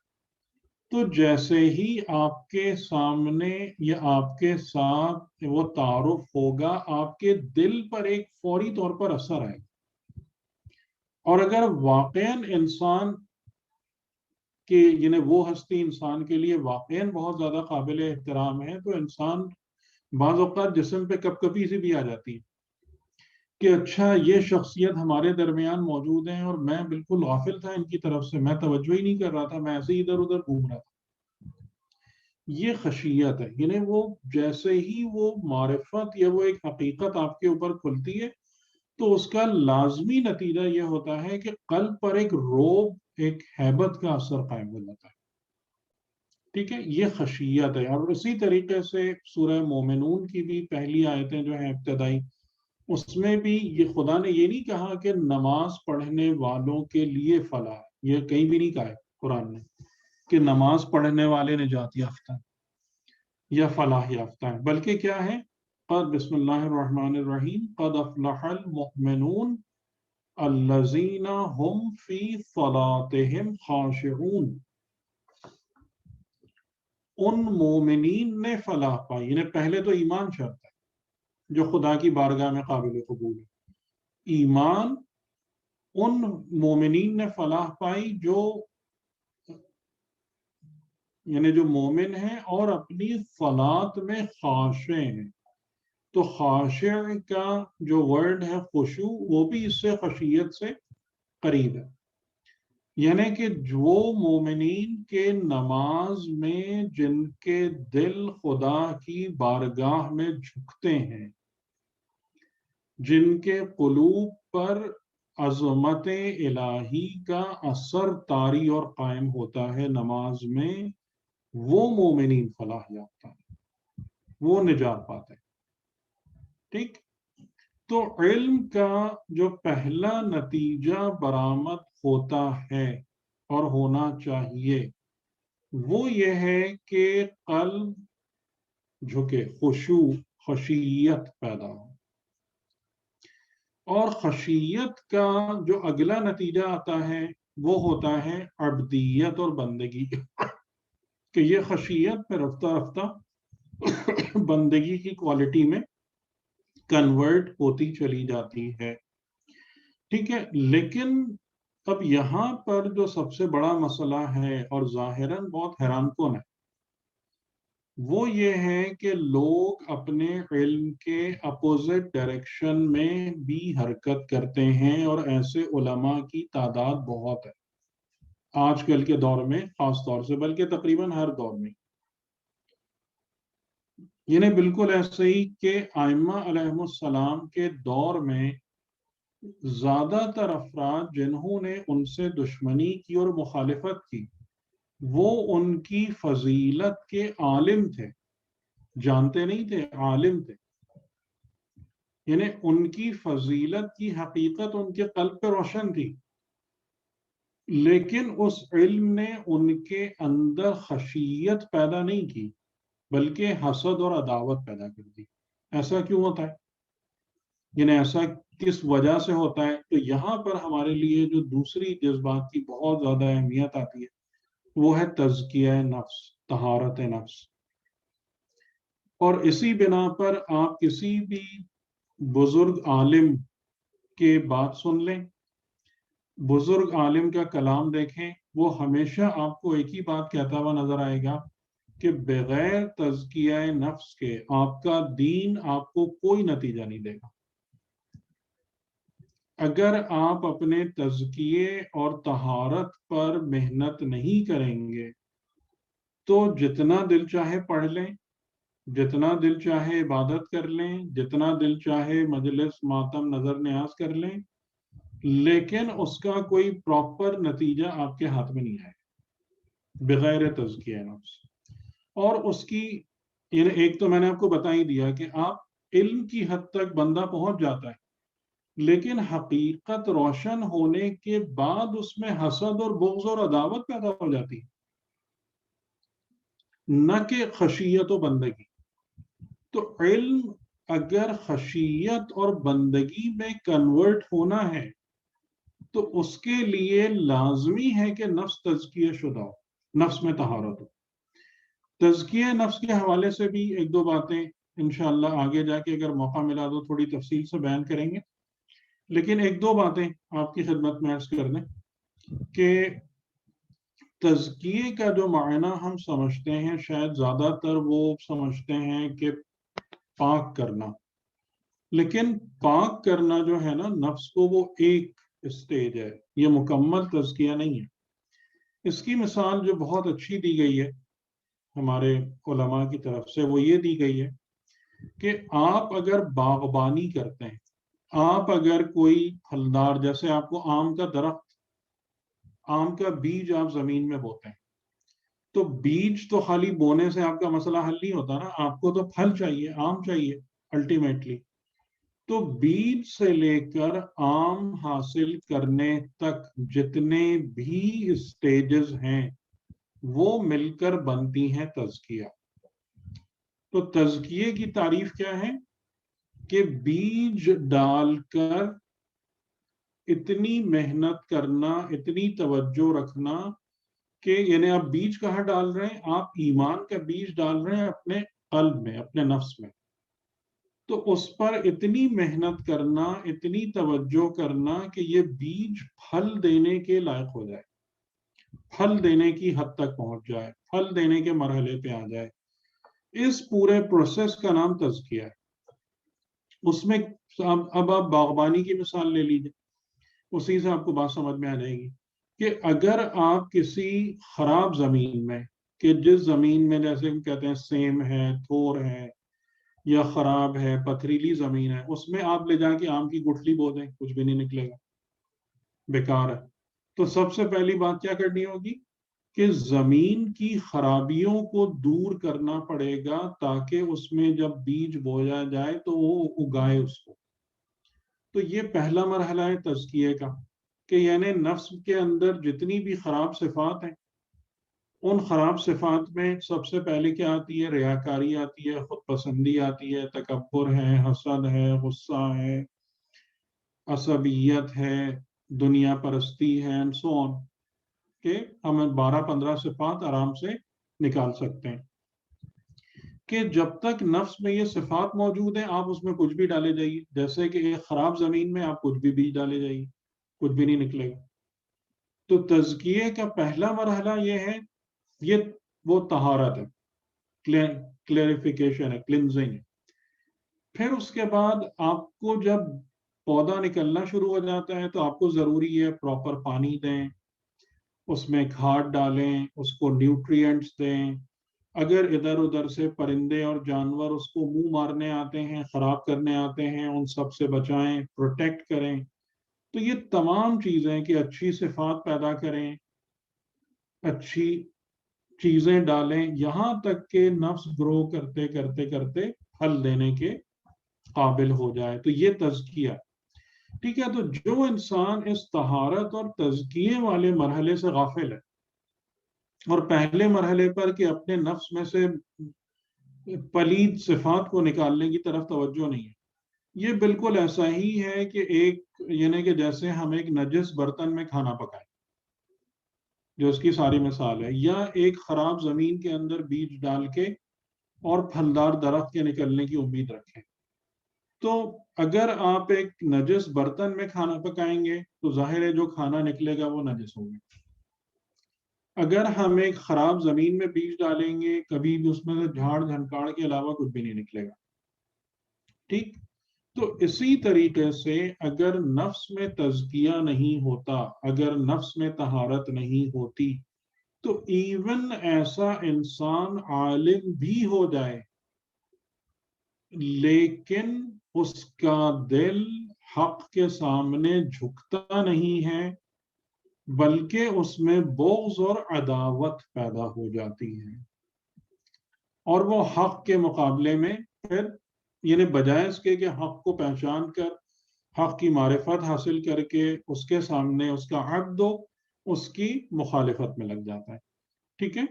تو جیسے ہی آپ کے سامنے یا آپ کے ساتھ وہ تعارف ہوگا، آپ کے دل پر ایک فوری طور پر اثر آئے گا۔ اور اگر واقعاً انسان کہ یعنی وہ ہستی انسان کے لیے واقعاً بہت زیادہ قابل احترام ہے، تو انسان بعض اوقات جسم پہ کپ کپی سی بھی آ جاتی ہے کہ اچھا یہ شخصیت ہمارے درمیان موجود ہیں اور میں بالکل غافل تھا ان کی طرف سے، میں توجہ ہی نہیں کر رہا تھا، میں ایسے ہی ادھر ادھر گھوم رہا تھا. یہ خشیت ہے. یعنی وہ جیسے ہی وہ معرفت یا وہ ایک حقیقت آپ کے اوپر کھلتی ہے تو اس کا لازمی نتیجہ یہ ہوتا ہے کہ قلب پر ایک روب، ایک ہیبت کا اثر قائم ہو جاتا ہے. ٹھیک ہے، یہ خشیت ہے. اور اسی طریقے سے سورہ مومنون کی بھی پہلی آیتیں جو ہیں ابتدائی، اس میں بھی یہ خدا نے یہ نہیں کہا کہ نماز پڑھنے والوں کے لیے فلاح ہے. یہ کہیں بھی نہیں کہا ہے قرآن نے کہ نماز پڑھنے والے نجات یافتہ ہیں یا فلاح یافتہ ہیں، بلکہ کیا ہے، قد بسم اللہ الرحمن الرحیم قد افلح المؤمنون الذین هم فی صلاتهم خاشعون. ان مومنین نے فلاح پائی. یعنی پہلے تو ایمان شرط ہے جو خدا کی بارگاہ میں قابل قبول ہے. ایمان، ان مومنین نے فلاح پائی جو یعنی جو مومن ہیں اور اپنی صلات میں خاشع ہیں. تو خاشع کا جو ورڈ ہے خشوع، وہ بھی اس سے خشیت سے قریب ہے. یعنی کہ جو مومنین کے نماز میں جن کے دل خدا کی بارگاہ میں جھکتے ہیں، جن کے قلوب پر عظمت الہی کا اثر طاری اور قائم ہوتا ہے نماز میں، وہ مومنین فلاح یافتہ ہیں، وہ نجات پاتے ہیں. ٹھیک. تو علم کا جو پہلا نتیجہ برآمد ہوتا ہے اور ہونا چاہیے وہ یہ ہے کہ قلب جھکے، خشوع، خشیت پیدا ہو. اور خشیت کا جو اگلا نتیجہ آتا ہے وہ ہوتا ہے عبدیت اور بندگی، کہ یہ خشیت پہ رفتہ رفتہ بندگی کی کوالٹی میں کنورٹ ہوتی چلی جاتی ہے. ٹھیک ہے. لیکن اب یہاں پر جو سب سے بڑا مسئلہ ہے اور ظاہراً بہت حیران کن ہے، وہ یہ ہے کہ لوگ اپنے علم کے اپوزٹ ڈائریکشن میں بھی حرکت کرتے ہیں، اور ایسے علماء کی تعداد بہت ہے آج کل کے دور میں خاص طور سے، بلکہ تقریباً ہر دور میں. یعنی بالکل ایسے ہی کہ ائمہ علیہم السلام کے دور میں زیادہ تر افراد جنہوں نے ان سے دشمنی کی اور مخالفت کی، وہ ان کی فضیلت کے عالم تھے، جانتے نہیں تھے، عالم تھے. یعنی ان کی فضیلت کی حقیقت ان کے قلب پہ روشن تھی، لیکن اس علم نے ان کے اندر خشیت پیدا نہیں کی بلکہ حسد اور عداوت پیدا کر دی. ایسا کیوں ہوتا ہے؟ یعنی ایسا کس وجہ سے ہوتا ہے؟ تو یہاں پر ہمارے لیے جو دوسری جذبات کی بہت زیادہ اہمیت آتی ہے وہ ہے تزکیہ نفس، طہارت نفس. اور اسی بنا پر آپ کسی بھی بزرگ عالم کے بات سن لیں، بزرگ عالم کا کلام دیکھیں، وہ ہمیشہ آپ کو ایک ہی بات کہتا ہوا نظر آئے گا کہ بغیر تزکیہ نفس کے آپ کا دین آپ کو کوئی نتیجہ نہیں دے گا. اگر آپ اپنے تزکیے اور طہارت پر محنت نہیں کریں گے تو جتنا دل چاہے پڑھ لیں، جتنا دل چاہے عبادت کر لیں، جتنا دل چاہے مجلس ماتم نظر نیاز کر لیں، لیکن اس کا کوئی پراپر نتیجہ آپ کے ہاتھ میں نہیں آئے بغیر تزکیہ نفس. اور اس کی ایک تو میں نے آپ کو بتا ہی دیا کہ آپ علم کی حد تک بندہ پہنچ جاتا ہے، لیکن حقیقت روشن ہونے کے بعد اس میں حسد اور بغض اور عداوت پیدا ہو جاتی ہے، نہ کہ خشیت و بندگی. تو علم اگر خشیت اور بندگی میں کنورٹ ہونا ہے تو اس کے لیے لازمی ہے کہ نفس تزکیہ شدہ ہو، نفس میں طہارت ہو. تزکیہ نفس کے حوالے سے بھی ایک دو باتیں انشاءاللہ آگے جا کے اگر موقع ملا تو تھوڑی تفصیل سے بیان کریں گے، لیکن ایک دو باتیں آپ کی خدمت میں عرض کر دیں کہ تزکیے کا جو معنی ہم سمجھتے ہیں شاید زیادہ تر وہ سمجھتے ہیں کہ پاک کرنا، لیکن پاک کرنا جو ہے نا نفس کو، وہ ایک اسٹیج ہے، یہ مکمل تزکیہ نہیں ہے. اس کی مثال جو بہت اچھی دی گئی ہے ہمارے علماء کی طرف سے، وہ یہ دی گئی ہے کہ آپ اگر باغبانی کرتے ہیں، آپ اگر کوئی پھلدار، جیسے آپ کو آم کا درخت، آم کا بیج آپ زمین میں بوتے ہیں، تو بیج تو خالی بونے سے آپ کا مسئلہ حل نہیں ہوتا نا، آپ کو تو پھل چاہیے، آم چاہیے الٹیمیٹلی. تو بیج سے لے کر آم حاصل کرنے تک جتنے بھی اسٹیجز ہیں وہ مل کر بنتی ہیں تزکیہ. تو تزکیے کی تعریف کیا ہے کہ بیج ڈال کر اتنی محنت کرنا، اتنی توجہ رکھنا کہ یعنی آپ بیج کہاں ڈال رہے ہیں؟ آپ ایمان کا بیج ڈال رہے ہیں اپنے قلب میں، اپنے نفس میں. تو اس پر اتنی محنت کرنا، اتنی توجہ کرنا کہ یہ بیج پھل دینے کے لائق ہو جائے، پھل دینے کی حد تک پہنچ جائے، پھل دینے کے مرحلے پہ آ جائے. اس پورے پروسیس کا نام تزکیہ ہے. اس میں اب آپ باغبانی کی مثال لے لیجیے، اسی سے آپ کو بات سمجھ میں آ جائے گی کہ اگر آپ کسی خراب زمین میں، کہ جس زمین میں جیسے ہم کہتے ہیں سیم ہے، تھور ہے، یا خراب ہے، پتھریلی زمین ہے، اس میں آپ لے جا کے آم کی گٹھلی بو دیں، کچھ بھی نہیں نکلے گا، بیکار ہے. تو سب سے پہلی بات کیا کرنی ہوگی کہ زمین کی خرابیوں کو دور کرنا پڑے گا تاکہ اس میں جب بیج بویا جائے تو وہ اگائے اس کو. تو یہ پہلا مرحلہ ہے تزکیے کا، کہ یعنی نفس کے اندر جتنی بھی خراب صفات ہیں، ان خراب صفات میں سب سے پہلے کیا آتی ہے؟ ریاکاری آتی ہے، خود پسندی آتی ہے، تکبر ہے، حسد ہے، غصہ ہے، عصبیت ہے، دنیا پرستی ہے، and so on. کہ ہم 12-15 صفات آرام سے نکال سکتے ہیں. کہ جب تک نفس میں یہ صفات موجود ہیں آپ اس میں کچھ بھی ڈالے جائیے، جیسے کہ ایک خراب زمین میں آپ کچھ بھی بیج ڈالے جائیے، کچھ بھی نہیں نکلے گا. تو تزکیے کا پہلا مرحلہ یہ ہے، یہ وہ طہارت ہے، کلیریفیکیشن ہے، کلینزنگ ہے. پھر اس کے بعد آپ کو جب پودا نکلنا شروع ہو جاتا ہے تو آپ کو ضروری ہے پراپر پانی دیں، اس میں کھاد ڈالیں، اس کو نیوٹرینٹس دیں. اگر ادھر ادھر سے پرندے اور جانور اس کو منہ مارنے آتے ہیں، خراب کرنے آتے ہیں، ان سب سے بچائیں، پروٹیکٹ کریں. تو یہ تمام چیزیں کہ اچھی صفات پیدا کریں، اچھی چیزیں ڈالیں، یہاں تک کہ نفس گرو کرتے کرتے کرتے پھل دینے کے قابل ہو جائے. تو یہ تزکیہ. ٹھیک ہے. تو جو انسان اس طہارت اور تزکیے والے مرحلے سے غافل ہے، اور پہلے مرحلے پر کہ اپنے نفس میں سے پلید صفات کو نکالنے کی طرف توجہ نہیں ہے، یہ بالکل ایسا ہی ہے کہ ایک یعنی کہ جیسے ہم ایک نجس برتن میں کھانا پکائیں، جو اس کی ساری مثال ہے، یا ایک خراب زمین کے اندر بیج ڈال کے اور پھلدار درخت کے نکلنے کی امید رکھیں. تو اگر آپ ایک نجس برتن میں کھانا پکائیں گے تو ظاہر ہے جو کھانا نکلے گا وہ نجس ہوگا. اگر ہم ایک خراب زمین میں بیج ڈالیں گے، کبھی بھی اس میں سے جھاڑ جھنکاڑ کے علاوہ کچھ بھی نہیں نکلے گا. ٹھیک. تو اسی طریقے سے اگر نفس میں تزکیہ نہیں ہوتا، اگر نفس میں طہارت نہیں ہوتی، تو ایون ایسا انسان عالم بھی ہو جائے لیکن اس کا دل حق کے سامنے جھکتا نہیں ہے، بلکہ اس میں بغض اور عداوت پیدا ہو جاتی ہے. اور وہ حق کے مقابلے میں پھر یعنی بجائے اس کے کہ حق کو پہچان کر حق کی معرفت حاصل کر کے اس کے سامنے اس کا حق دو، اس کی مخالفت میں لگ جاتا ہے. ٹھیک ہے.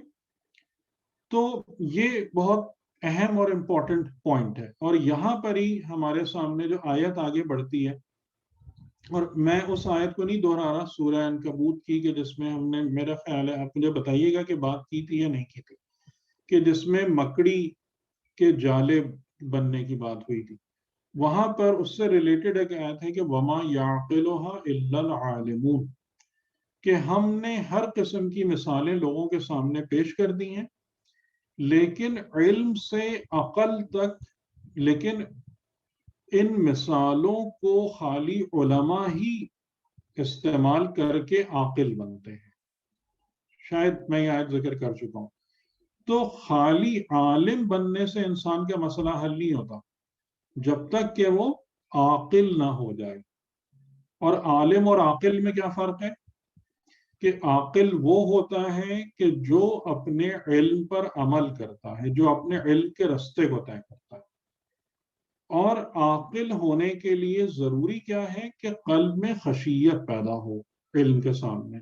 تو یہ بہت اہم اور امپورٹنٹ پوائنٹ ہے. اور یہاں پر ہی ہمارے سامنے جو آیت آگے بڑھتی ہے، اور میں اس آیت کو نہیں دہرا رہا، سورہ عنکبوت کی، کہ جس میں ہم نے، میرا خیال ہے آپ مجھے بتائیے گا کہ بات کی تھی یا نہیں کی تھی، کہ جس میں مکڑی کے جالے بننے کی بات ہوئی تھی. وہاں پر اس سے ریلیٹڈ ایک آیت ہے کہ وَمَا يَعْقِلُهَا إِلَّا الْعَالِمُونَ، کہ ہم نے ہر قسم کی مثالیں لوگوں کے سامنے پیش کر دی ہیں، لیکن علم سے عقل تک، لیکن ان مثالوں کو خالی علماء ہی استعمال کر کے عاقل بنتے ہیں. شاید میں یہ آیت ذکر کر چکا ہوں. تو خالی عالم بننے سے انسان کا مسئلہ حل نہیں ہوتا جب تک کہ وہ عاقل نہ ہو جائے. اور عالم اور عاقل میں کیا فرق ہے؟ کہ عاقل وہ ہوتا ہے کہ جو اپنے علم پر عمل کرتا ہے، جو اپنے علم کے رستے کو طے کرتا ہے. اور عاقل ہونے کے لیے ضروری کیا ہے کہ قلب میں خشیت پیدا ہو علم کے سامنے.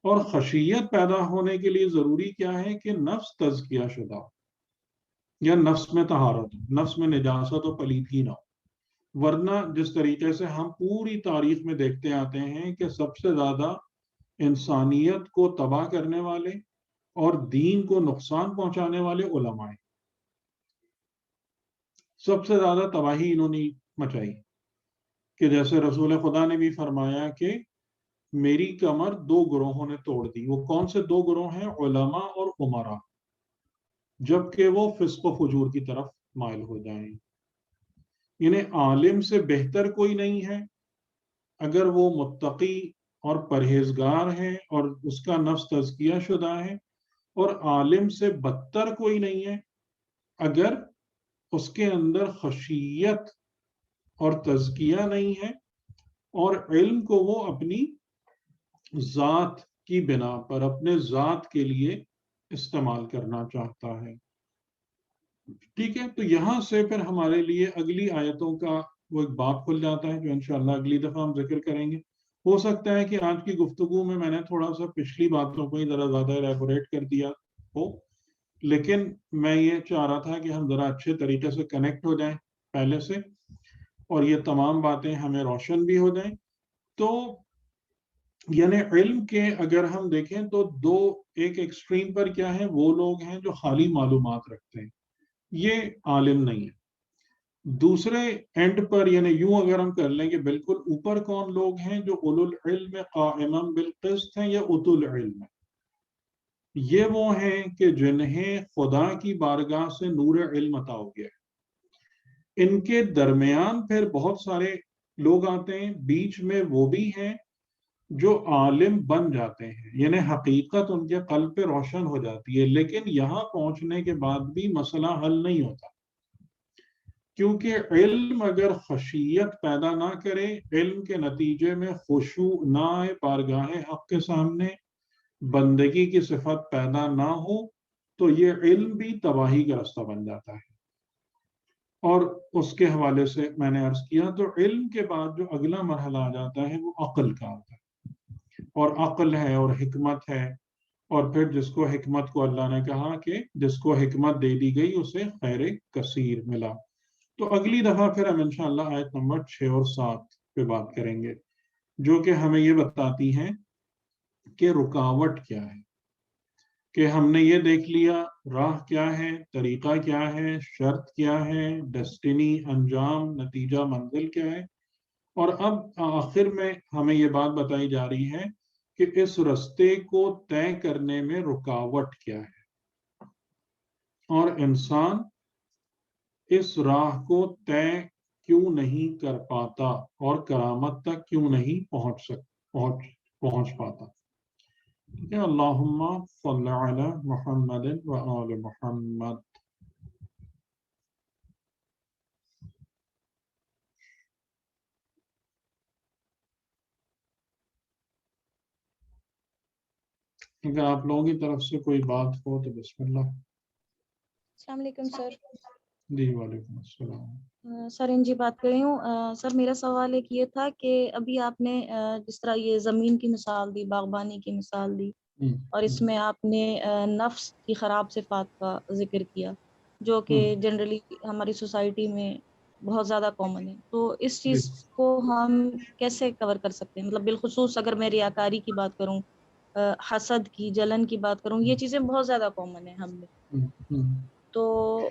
اور خشیت پیدا ہونے کے لیے ضروری کیا ہے کہ نفس تزکیہ شدہ ہو، یا نفس میں طہارت ہو، نفس میں نجاست و پلیدگی نہ ہو. ورنہ جس طریقے سے ہم پوری تاریخ میں دیکھتے آتے ہیں کہ سب سے زیادہ انسانیت کو تباہ کرنے والے اور دین کو نقصان پہنچانے والے علماء ہیں. سب سے زیادہ تباہی انہوں نے مچائی. کہ جیسے رسول خدا نے بھی فرمایا کہ میری کمر دو گروہوں نے توڑ دی. وہ کون سے دو گروہ ہیں؟ علماء اور عمرا، جبکہ وہ فسق و فجور کی طرف مائل ہو جائیں. انہیں عالم سے بہتر کوئی نہیں ہے اگر وہ متقی اور پرہیزگار ہے اور اس کا نفس تزکیہ شدہ ہے، اور عالم سے بدتر کوئی نہیں ہے اگر اس کے اندر خشیت اور تزکیہ نہیں ہے اور علم کو وہ اپنی ذات کی بنا پر اپنے ذات کے لیے استعمال کرنا چاہتا ہے. ٹھیک ہے، تو یہاں سے پھر ہمارے لیے اگلی آیتوں کا وہ ایک باب کھل جاتا ہے جو انشاءاللہ اگلی دفعہ ہم ذکر کریں گے. ہو سکتا ہے کہ آج کی گفتگو میں نے تھوڑا سا پچھلی باتوں کو ہی ذرا زیادہ ایلیبوریٹ کر دیا ہو، لیکن میں یہ چاہ رہا تھا کہ ہم ذرا اچھے طریقے سے کنیکٹ ہو جائیں پہلے سے، اور یہ تمام باتیں ہمیں روشن بھی ہو جائیں. تو یعنی علم کے اگر ہم دیکھیں تو دو، ایک ایکسٹریم پر کیا ہے، وہ لوگ ہیں جو خالی معلومات رکھتے ہیں، یہ عالم نہیں ہے. دوسرے اینڈ پر یعنی یوں اگر ہم کر لیں کہ بالکل اوپر کون لوگ ہیں، جو اولو العلم قائما بالقسط ہیں یا اتو العلم ہیں. یہ وہ ہیں کہ جنہیں خدا کی بارگاہ سے نور علم عطا ہو گیا ہے. ان کے درمیان پھر بہت سارے لوگ آتے ہیں، بیچ میں وہ بھی ہیں جو عالم بن جاتے ہیں، یعنی حقیقت ان کے قلب پہ روشن ہو جاتی ہے، لیکن یہاں پہنچنے کے بعد بھی مسئلہ حل نہیں ہوتا. کیونکہ علم اگر خشیت پیدا نہ کرے، علم کے نتیجے میں خشوع نہ آئے بارگاہ حق کے سامنے، بندگی کی صفت پیدا نہ ہو، تو یہ علم بھی تباہی کا رستہ بن جاتا ہے. اور اس کے حوالے سے میں نے عرض کیا، تو علم کے بعد جو اگلا مرحلہ آ جاتا ہے وہ عقل کا آتا ہے. اور عقل ہے اور حکمت ہے، اور پھر جس کو حکمت کو اللہ نے کہا کہ جس کو حکمت دے دی گئی اسے خیر کثیر ملا. تو اگلی دفعہ پھر ہم انشاءاللہ آیت نمبر 6 اور 7 پہ بات کریں گے، جو کہ ہمیں یہ بتاتی ہیں کہ رکاوٹ کیا ہے. کہ ہم نے یہ دیکھ لیا راہ کیا ہے، طریقہ کیا ہے، شرط کیا ہے، ڈیسٹینی انجام نتیجہ منزل کیا ہے، اور اب آخر میں ہمیں یہ بات بتائی جا رہی ہے کہ اس رستے کو طے کرنے میں رکاوٹ کیا ہے، اور انسان اس راہ کو طے کیوں نہیں کر پاتا اور کرامت تک کیوں نہیں پہنچ پاتا. ٹھیک ہے، اللہم صلی علی محمد و آل محمد. اگر آپ لوگوں کی طرف سے کوئی بات ہو تو بسم اللہ. السلام علیکم سر. جی وعلیکم السلام. سر انجی بات کر رہی ہوں. سر میرا سوال ایک یہ تھا کہ ابھی آپ نے جس طرح یہ زمین کی مثال دی، باغبانی کی مثال دی، اور اس میں آپ نے نفس کی خراب صفات کا ذکر کیا جو کہ جنرلی ہماری سوسائٹی میں بہت زیادہ کامن ہے. تو اس چیز کو ہم کیسے کور کر سکتے ہیں؟ مطلب بالخصوص اگر میں ریاکاری کی بات کروں، حسد کی، جلن کی بات کروں، یہ چیزیں بہت زیادہ کامن ہیں ہم میں. تو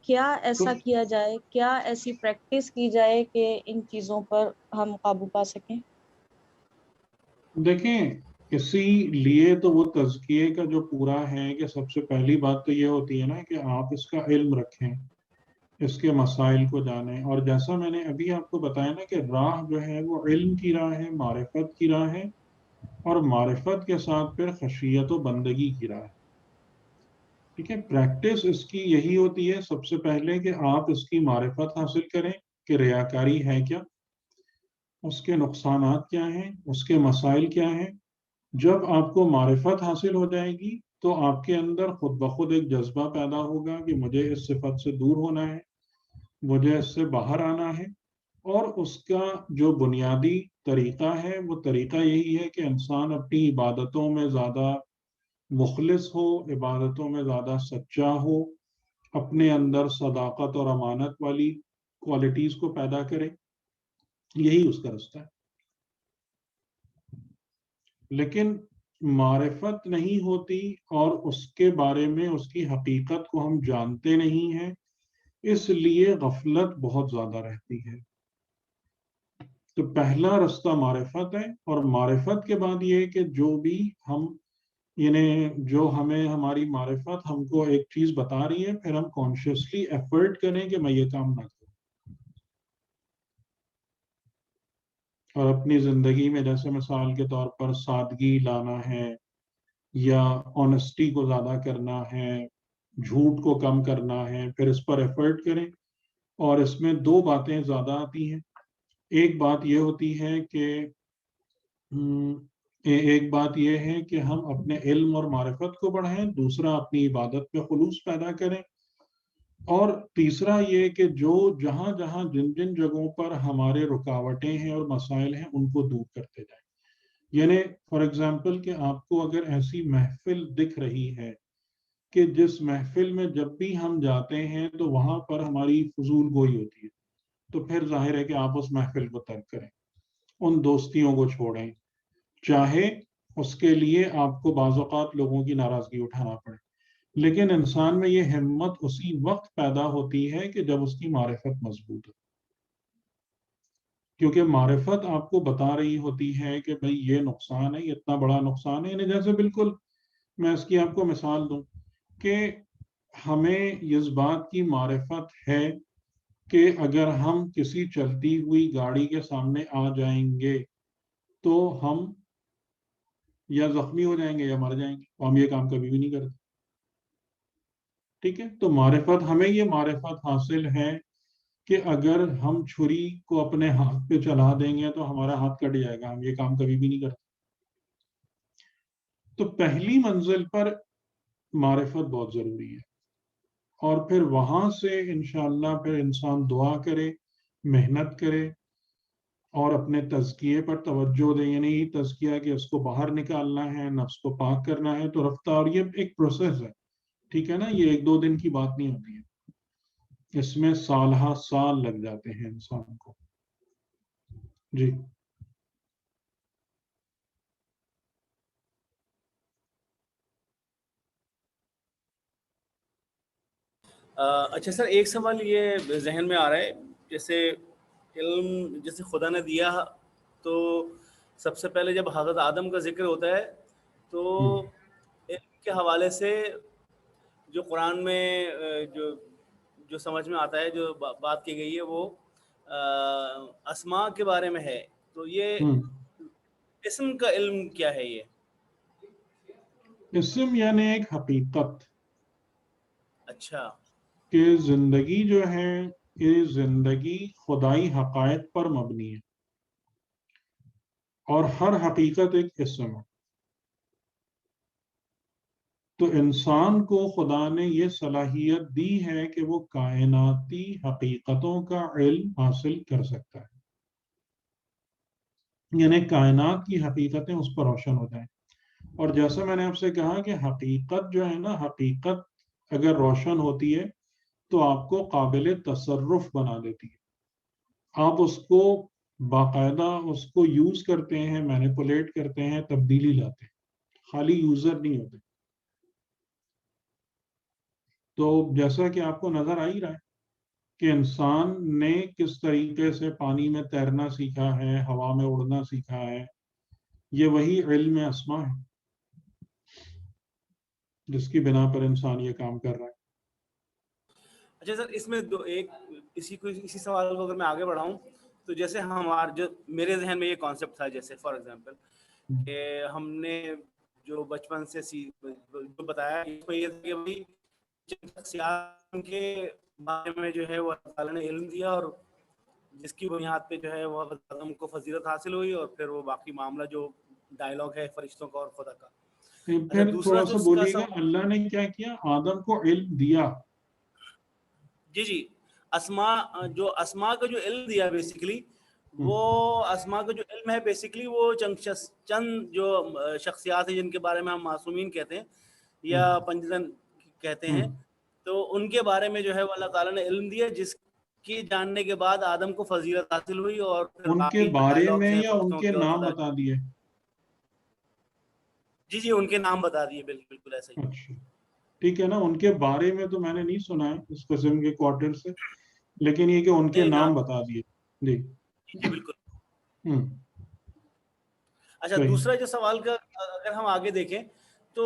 کیا ایسا کیا جائے، کیا ایسی پریکٹس کی جائے کہ ان چیزوں پر ہم قابو پا سکیں؟ دیکھیں، اسی لیے تو وہ تزکیے کا جو پورا ہے کہ سب سے پہلی بات تو یہ ہوتی ہے نا کہ آپ اس کا علم رکھیں. اس کے مسائل کو جانیں. اور جیسا میں نے ابھی آپ کو بتایا نا کہ راہ جو ہے وہ علم کی راہ ہے، معرفت کی راہ ہے، اور معرفت کے ساتھ پھر خشیت و بندگی کی راہ ہے. ٹھیک ہے، پریکٹس اس کی یہی ہوتی ہے سب سے پہلے کہ آپ اس کی معرفت حاصل کریں کہ ریاکاری ہے کیا، اس کے نقصانات کیا ہیں، اس کے مسائل کیا ہیں. جب آپ کو معرفت حاصل ہو جائے گی تو آپ کے اندر خود بخود ایک جذبہ پیدا ہوگا کہ مجھے اس صفت سے دور ہونا ہے، مجھے اس سے باہر آنا ہے. اور اس کا جو بنیادی طریقہ ہے وہ طریقہ یہی ہے کہ انسان اپنی عبادتوں میں زیادہ مخلص ہو، عبادتوں میں زیادہ سچا ہو، اپنے اندر صداقت اور امانت والی کوالٹیز کو پیدا کرے. یہی اس کا رستہ ہے. لیکن معرفت نہیں ہوتی اور اس کے بارے میں اس کی حقیقت کو ہم جانتے نہیں ہیں، اس لیے غفلت بہت زیادہ رہتی ہے. تو پہلا رستہ معرفت ہے، اور معرفت کے بعد یہ ہے کہ جو بھی ہم یعنی جو ہمیں ہماری معرفت ہم کو ایک چیز بتا رہی ہے، پھر ہم کانشیسلی ایفرٹ کریں کہ میں یہ کام نہ کروں. اور اپنی زندگی میں جیسے مثال کے طور پر سادگی لانا ہے، یا آنیسٹی کو زیادہ کرنا ہے، جھوٹ کو کم کرنا ہے، پھر اس پر ایفرٹ کریں. اور اس میں دو باتیں زیادہ آتی ہیں. ایک بات یہ ہوتی ہے کہ ایک بات یہ ہے کہ ہم اپنے علم اور معرفت کو بڑھائیں، دوسرا اپنی عبادت پہ خلوص پیدا کریں، اور تیسرا یہ کہ جو جہاں جہاں جن جن جگہوں پر ہمارے رکاوٹیں ہیں اور مسائل ہیں ان کو دور کرتے جائیں. یعنی فار ایگزامپل کہ آپ کو اگر ایسی محفل دکھ رہی ہے کہ جس محفل میں جب بھی ہم جاتے ہیں تو وہاں پر ہماری فضول گوئی ہوتی ہے، تو پھر ظاہر ہے کہ آپ اس محفل کو ترک کریں، ان دوستیوں کو چھوڑیں، چاہے اس کے لیے آپ کو بعض اوقات لوگوں کی ناراضگی اٹھانا پڑے. لیکن انسان میں یہ ہمت اسی وقت پیدا ہوتی ہے کہ جب اس کی معرفت مضبوط ہو. کیونکہ معرفت آپ کو بتا رہی ہوتی ہے کہ بھئی یہ نقصان ہے، یہ اتنا بڑا نقصان ہے. یعنی جیسے بالکل میں اس کی آپ کو مثال دوں کہ ہمیں اس بات کی معرفت ہے کہ اگر ہم کسی چلتی ہوئی گاڑی کے سامنے آ جائیں گے تو ہم یا زخمی ہو جائیں گے یا مر جائیں گے، تو ہم یہ کام کبھی بھی نہیں کرتے. ٹھیک ہے، تو معرفت ہمیں یہ معرفت حاصل ہے کہ اگر ہم چھری کو اپنے ہاتھ پہ چلا دیں گے تو ہمارا ہاتھ کٹ جائے گا، ہم یہ کام کبھی بھی نہیں کرتے. تو پہلی منزل پر معرفت بہت ضروری ہے، اور پھر وہاں سے انشاءاللہ پھر انسان دعا کرے، محنت کرے، اور اپنے تزکیے پر توجہ دے. یعنی تزکیہ کہ اس کو باہر نکالنا ہے، نفس کو پاک کرنا ہے. تو رفتہ، اور یہ ایک پروسیس ہے، ٹھیک ہے نا، یہ ایک دو دن کی بات نہیں ہوتی ہے، اس میں سالہ سال لگ جاتے ہیں انسان کو. جی اچھا سر، ایک سوال یہ ذہن میں آ رہا ہے، جیسے علم جیسے خدا نے دیا تو سب سے پہلے جب حضرت آدم کا ذکر ہوتا ہے تو علم کے حوالے سے جو قرآن میں جو جو سمجھ میں آتا ہے، جو بات کی گئی ہے وہ اسماء کے بارے میں ہے. تو یہ اسم کا علم کیا ہے؟ یہ اسم یعنی ایک حقیقت. اچھا، کہ زندگی جو ہے یہ زندگی خدائی حقائق پر مبنی ہے، اور ہر حقیقت ایک اسم ہے. تو انسان کو خدا نے یہ صلاحیت دی ہے کہ وہ کائناتی حقیقتوں کا علم حاصل کر سکتا ہے. یعنی کائنات کی حقیقتیں اس پر روشن ہو جائیں. اور جیسا میں نے آپ سے کہا کہ حقیقت جو ہے نا، حقیقت اگر روشن ہوتی ہے تو آپ کو قابل تصرف بنا دیتی ہے. آپ اس کو باقاعدہ اس کو یوز کرتے ہیں، مینیپولیٹ کرتے ہیں، تبدیلی لاتے ہیں، خالی یوزر نہیں ہوتے. تو جیسا کہ آپ کو نظر آ ہی رہا ہے کہ انسان نے کس طریقے سے پانی میں تیرنا سیکھا ہے، ہوا میں اڑنا سیکھا ہے. یہ وہی علم اسماء ہے جس کی بنا پر انسان یہ کام کر رہا ہے. اچھا سر، اس میں اسی سوال کو اگر میں آگے بڑھاؤں تو جیسے ہمارا جو میرے ذہن میں یہ کانسیپٹ تھا، جیسے فار ایگزامپل کہ ہم نے جو بچپن سے جو بتایا یہ کہ بھائی شخصیات کے بارے میں جو ہے وہ اللہ تعالیٰ نے علم دیا، اور جس کی بنیاد پہ جو ہے وہ آدم کو فضیلت حاصل ہوئی، اور پھر وہ باقی معاملہ جو ڈائلاگ ہے فرشتوں کا اور خدا کا. اچھا پھر دوسرا تھوڑا جو سا اس کا بولیے گا اللہ نے کیا کیا؟ آدم کو علم دیا. جی اسما کا جو علم دیا بیسیکلی، وہ اسما کا جو علم ہے بیسیکلی وہ چند جو شخصیات ہیں جن کے بارے میں ہم معصومین کہتے ہیں یا پنجتن کہتے ہیں، تو ان کے بارے میں جو ہے وہ اللہ تعالیٰ نے علم دیا، جس کی جاننے کے بعد آدم کو فضیلت حاصل ہوئی، اور پھر ان کے باقی بارے ڈائلاگز میں ہیں یا ان فرشتوں کے کے اور نام خدا بتا دیے؟ جی ان کے نام بتا دیے، بالکل ایسا ہی. اچھا ٹھیک ہے نا، ان کے بارے میں تو میں نے نہیں سنا ہے اس قسم کے کوارٹر سے، لیکن یہ کہ ان کے نام بتا دیے. جی بالکل. اچھا صحیح. دوسرا جو سوال کا اگر ہم آگے دیکھیں تو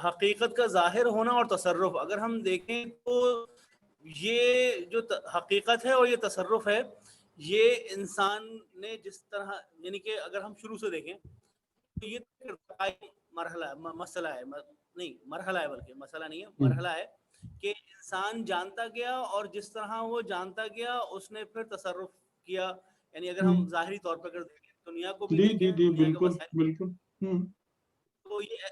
حقیقت کا ظاہر ہونا اور تصرف، اگر ہم دیکھیں تو یہ جو حقیقت ہے اور یہ تصرف ہے، یہ انسان نے جس طرح، یعنی کہ اگر ہم شروع سے دیکھیں تو یہ مرحلہ مسئلہ ہے، نہیں مرحلہ ہے، بلکہ مسئلہ نہیں ہے، مرحلہ ہے کہ انسان جانتا گیا، اور جس طرح وہ جانتا گیا اس نے پھر تصرف کیا. یعنی اگر ہم ظاہری طور پر دیکھیں، دنیا کو بھی جی دیکھیں، جی جی دنیا کے بالکل وسائل، بالکل. تو یہ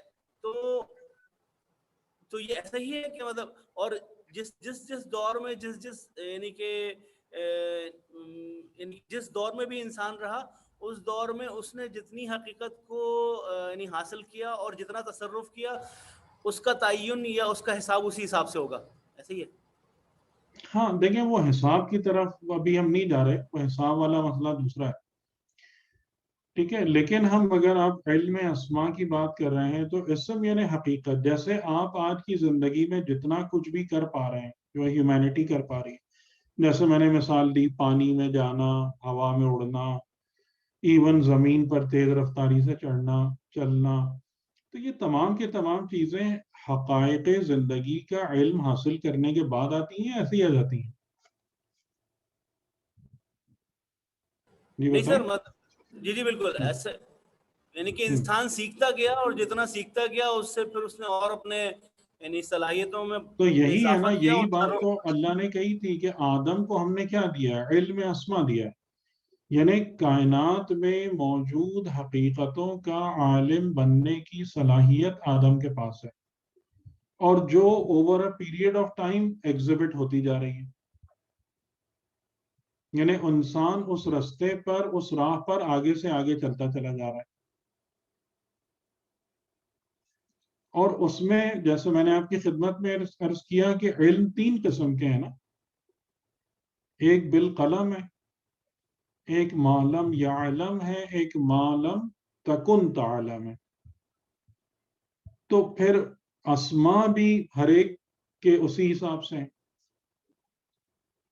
تو یہ ایسا ہی ہے کہ مطلب، اور جس دور میں یعنی کہ جس دور میں بھی انسان رہا، اس دور میں اس نے جتنی حقیقت کو یعنی حاصل کیا اور جتنا تصرف کیا، اس کا تعین یا اس کا حساب اسی حساب سے ہوگا. ایسا ہی ہے. ہاں دیکھیں، وہ حساب کی طرف ابھی ہم نہیں جا رہے، وہ حساب والا مسئلہ دوسرا ہے. ٹھیک ہے، لیکن ہم اگر آپ علم اسما کی بات کر رہے ہیں تو اسم یعنی حقیقت. جیسے آپ آج کی زندگی میں جتنا کچھ بھی کر پا رہے ہیں، جو ہیومینٹی کر پا رہی ہے، جیسے میں نے مثال دی پانی میں جانا، ہوا میں اڑنا، ایون زمین پر تیز رفتاری سے چڑھنا چلنا، تو یہ تمام کے تمام چیزیں حقائق زندگی کا علم حاصل کرنے کے بعد آتی ہیں، ایسی آ جاتی ہیں؟ جی نہیں بتائیں. سر، جی بالکل ایسے، یعنی کہ انسان سیکھتا گیا، اور جتنا سیکھتا گیا اس سے پھر اس نے اور اپنے یعنی صلاحیتوں میں تو یہی ہے نا، اضافہ کیا. یہی بات اور تو اللہ نے کہی تھی کہ آدم کو ہم نے کیا دیا ہے؟ علم اسما دیا ہے. یعنی کائنات میں موجود حقیقتوں کا عالم بننے کی صلاحیت آدم کے پاس ہے، اور جو over a period of time exhibit ہوتی جا رہی ہے. یعنی انسان اس رستے پر، اس راہ پر آگے سے آگے چلتا چلا جا رہا ہے. اور اس میں جیسے میں نے آپ کی خدمت میں عرض کیا کہ علم 3 قسم کے ہیں نا. ایک بالقلم ہے، ایک ما لم یعلم ہے، ایک ما لم تکن تعلم ہے. تو پھر اسما بھی ہر ایک کے اسی حساب سے ہیں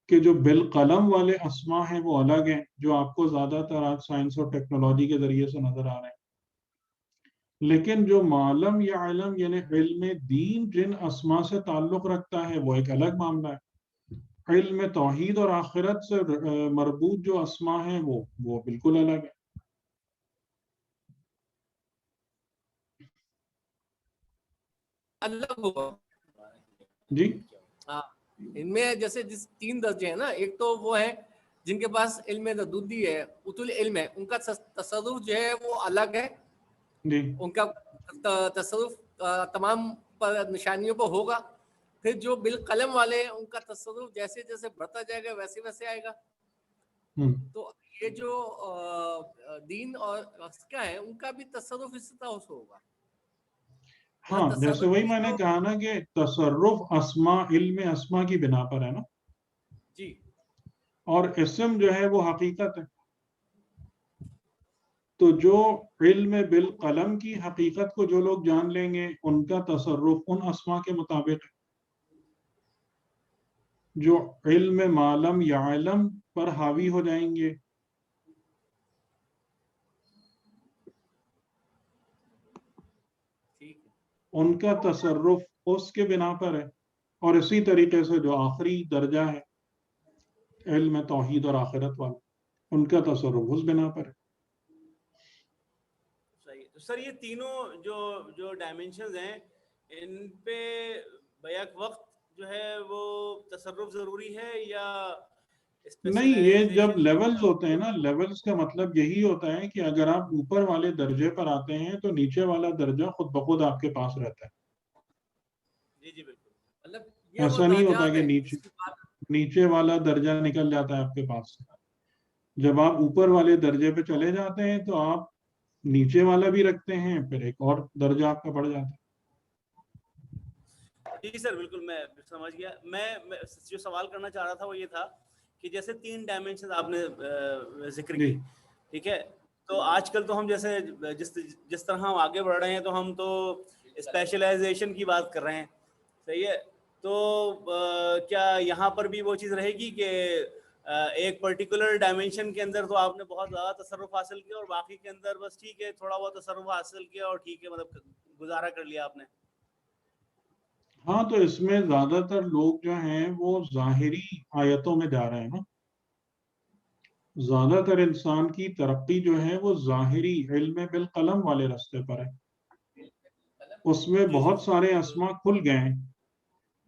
کہ جو بالقلم والے اسما ہیں وہ الگ ہیں، جو آپ کو زیادہ تر آج سائنس اور ٹیکنالوجی کے ذریعے سے نظر آ رہے ہیں. لیکن جو معلم یا علم یعنی علم دین جن اسما سے تعلق رکھتا ہے، وہ ایک الگ معاملہ ہے. علم توحید اور آخرت سے مربوط جو اسما ہیں وہ بالکل الگ ہے. الگ ہوگا جی ان میں جیسے 3 درجے ہیں نا. ایک تو وہ ہے جن کے پاس علم ردودی ہے، اتل علم ہے، ان کا تصرف جو ہے وہ الگ ہے. جی ان کا تصرف تمام پر نشانیوں پر ہوگا. پھر جو بالقلم والے ہیں ان کا تصرف جیسے جیسے بڑھتا جائے گا ویسے ویسے آئے گا. تو یہ جو دین اور کیا ہے، ان کا بھی تصرف اس طرح سے ہوگا. ہاں، جیسے وہی میں نے کہا نا کہ تصرف اسما، علم اسما کی بنا پر ہے نا. جی. اور اسم جو ہے وہ حقیقت ہے. تو جو علم بالقلم کی حقیقت کو جو لوگ جان لیں گے، ان کا تصرف ان اسما کے مطابق ہے. جو علم معلم یا علم پر حاوی ہو جائیں گے، ان کا تصرف اس کے بنا پر ہے. اور اسی طریقے سے جو آخری درجہ ہے علم توحید اور آخرت والا، ان کا تصرف اس بنا پر ہے۔ صحیح۔ تو سر یہ تینوں جو ڈائمینشنز ہیں ان پہ بیک وقت جو ہے وہ تصرف ضروری ہے یا نہیں، یہ جب لیولز ہوتے ہیں نا، لیولز کا مطلب یہی ہوتا ہے کہ اگر آپ اوپر والے درجے پر آتے ہیں تو نیچے والا درجہ خود بخود آپ کے پاس رہتا ہے۔ جی جی بالکل، مطلب ایسا نہیں ہوتا کہ نیچے والا درجہ نکل جاتا ہے آپ کے پاس سے۔ جب آپ اوپر والے درجے پہ چلے جاتے ہیں تو آپ نیچے والا بھی رکھتے ہیں، پھر ایک اور درجہ آپ کا بڑھ جاتا ہے۔ جی سر بالکل، میں سمجھ گیا۔ میں جو سوال کرنا چاہ رہا تھا وہ یہ تھا کہ جیسے 3 ڈائمینشن آپ نے ذکر کی، ٹھیک ہے، تو آج کل تو ہم جیسے جس طرح ہم آگے بڑھ رہے ہیں تو ہم تو اسپیشلائزیشن کی بات کر رہے ہیں، صحیح ہے، تو کیا یہاں پر بھی وہ چیز رہے گی کہ ایک پرٹیکولر ڈائمینشن کے اندر تو آپ نے بہت زیادہ تصرف حاصل کیا اور باقی کے اندر بس ٹھیک ہے تھوڑا بہت تصرف حاصل کیا اور ٹھیک ہے مطلب گزارا کر لیا آپ نے؟ ہاں، تو اس میں زیادہ تر لوگ جو ہیں وہ ظاہری آیتوں میں جا رہے ہیں نا۔ زیادہ تر انسان کی ترقی جو ہے وہ ظاہری علم بالقلم والے راستے پر ہے۔ اس میں بہت سارے اسما کھل گئے ہیں،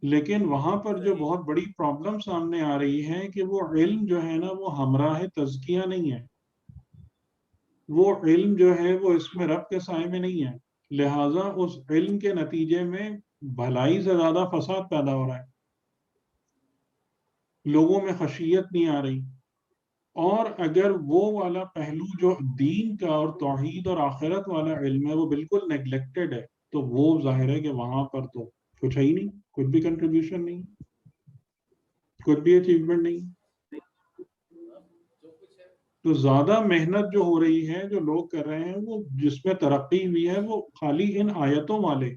لیکن وہاں پر جو بہت بڑی پرابلم سامنے آ رہی ہے کہ وہ علم جو ہے نا وہ ہمراہ تزکیہ نہیں ہے، وہ علم جو ہے وہ اس میں رب کے سائے میں نہیں ہے، لہٰذا اس علم کے نتیجے میں بھلائی سے زیادہ فساد پیدا ہو رہا ہے، لوگوں میں خشیت نہیں آ رہی۔ اور اگر وہ والا پہلو جو دین کا اور توحید اور آخرت والا علم ہے وہ بالکل نیگلیکٹڈ ہے تو وہ ظاہر ہے کہ وہاں پر تو کچھ ہے ہی نہیں، کچھ بھی کنٹریبیوشن نہیں، کچھ بھی اچیومنٹ نہیں۔ تو زیادہ محنت جو ہو رہی ہے جو لوگ کر رہے ہیں وہ جس میں ترقی ہوئی ہے وہ خالی ان آیتوں والے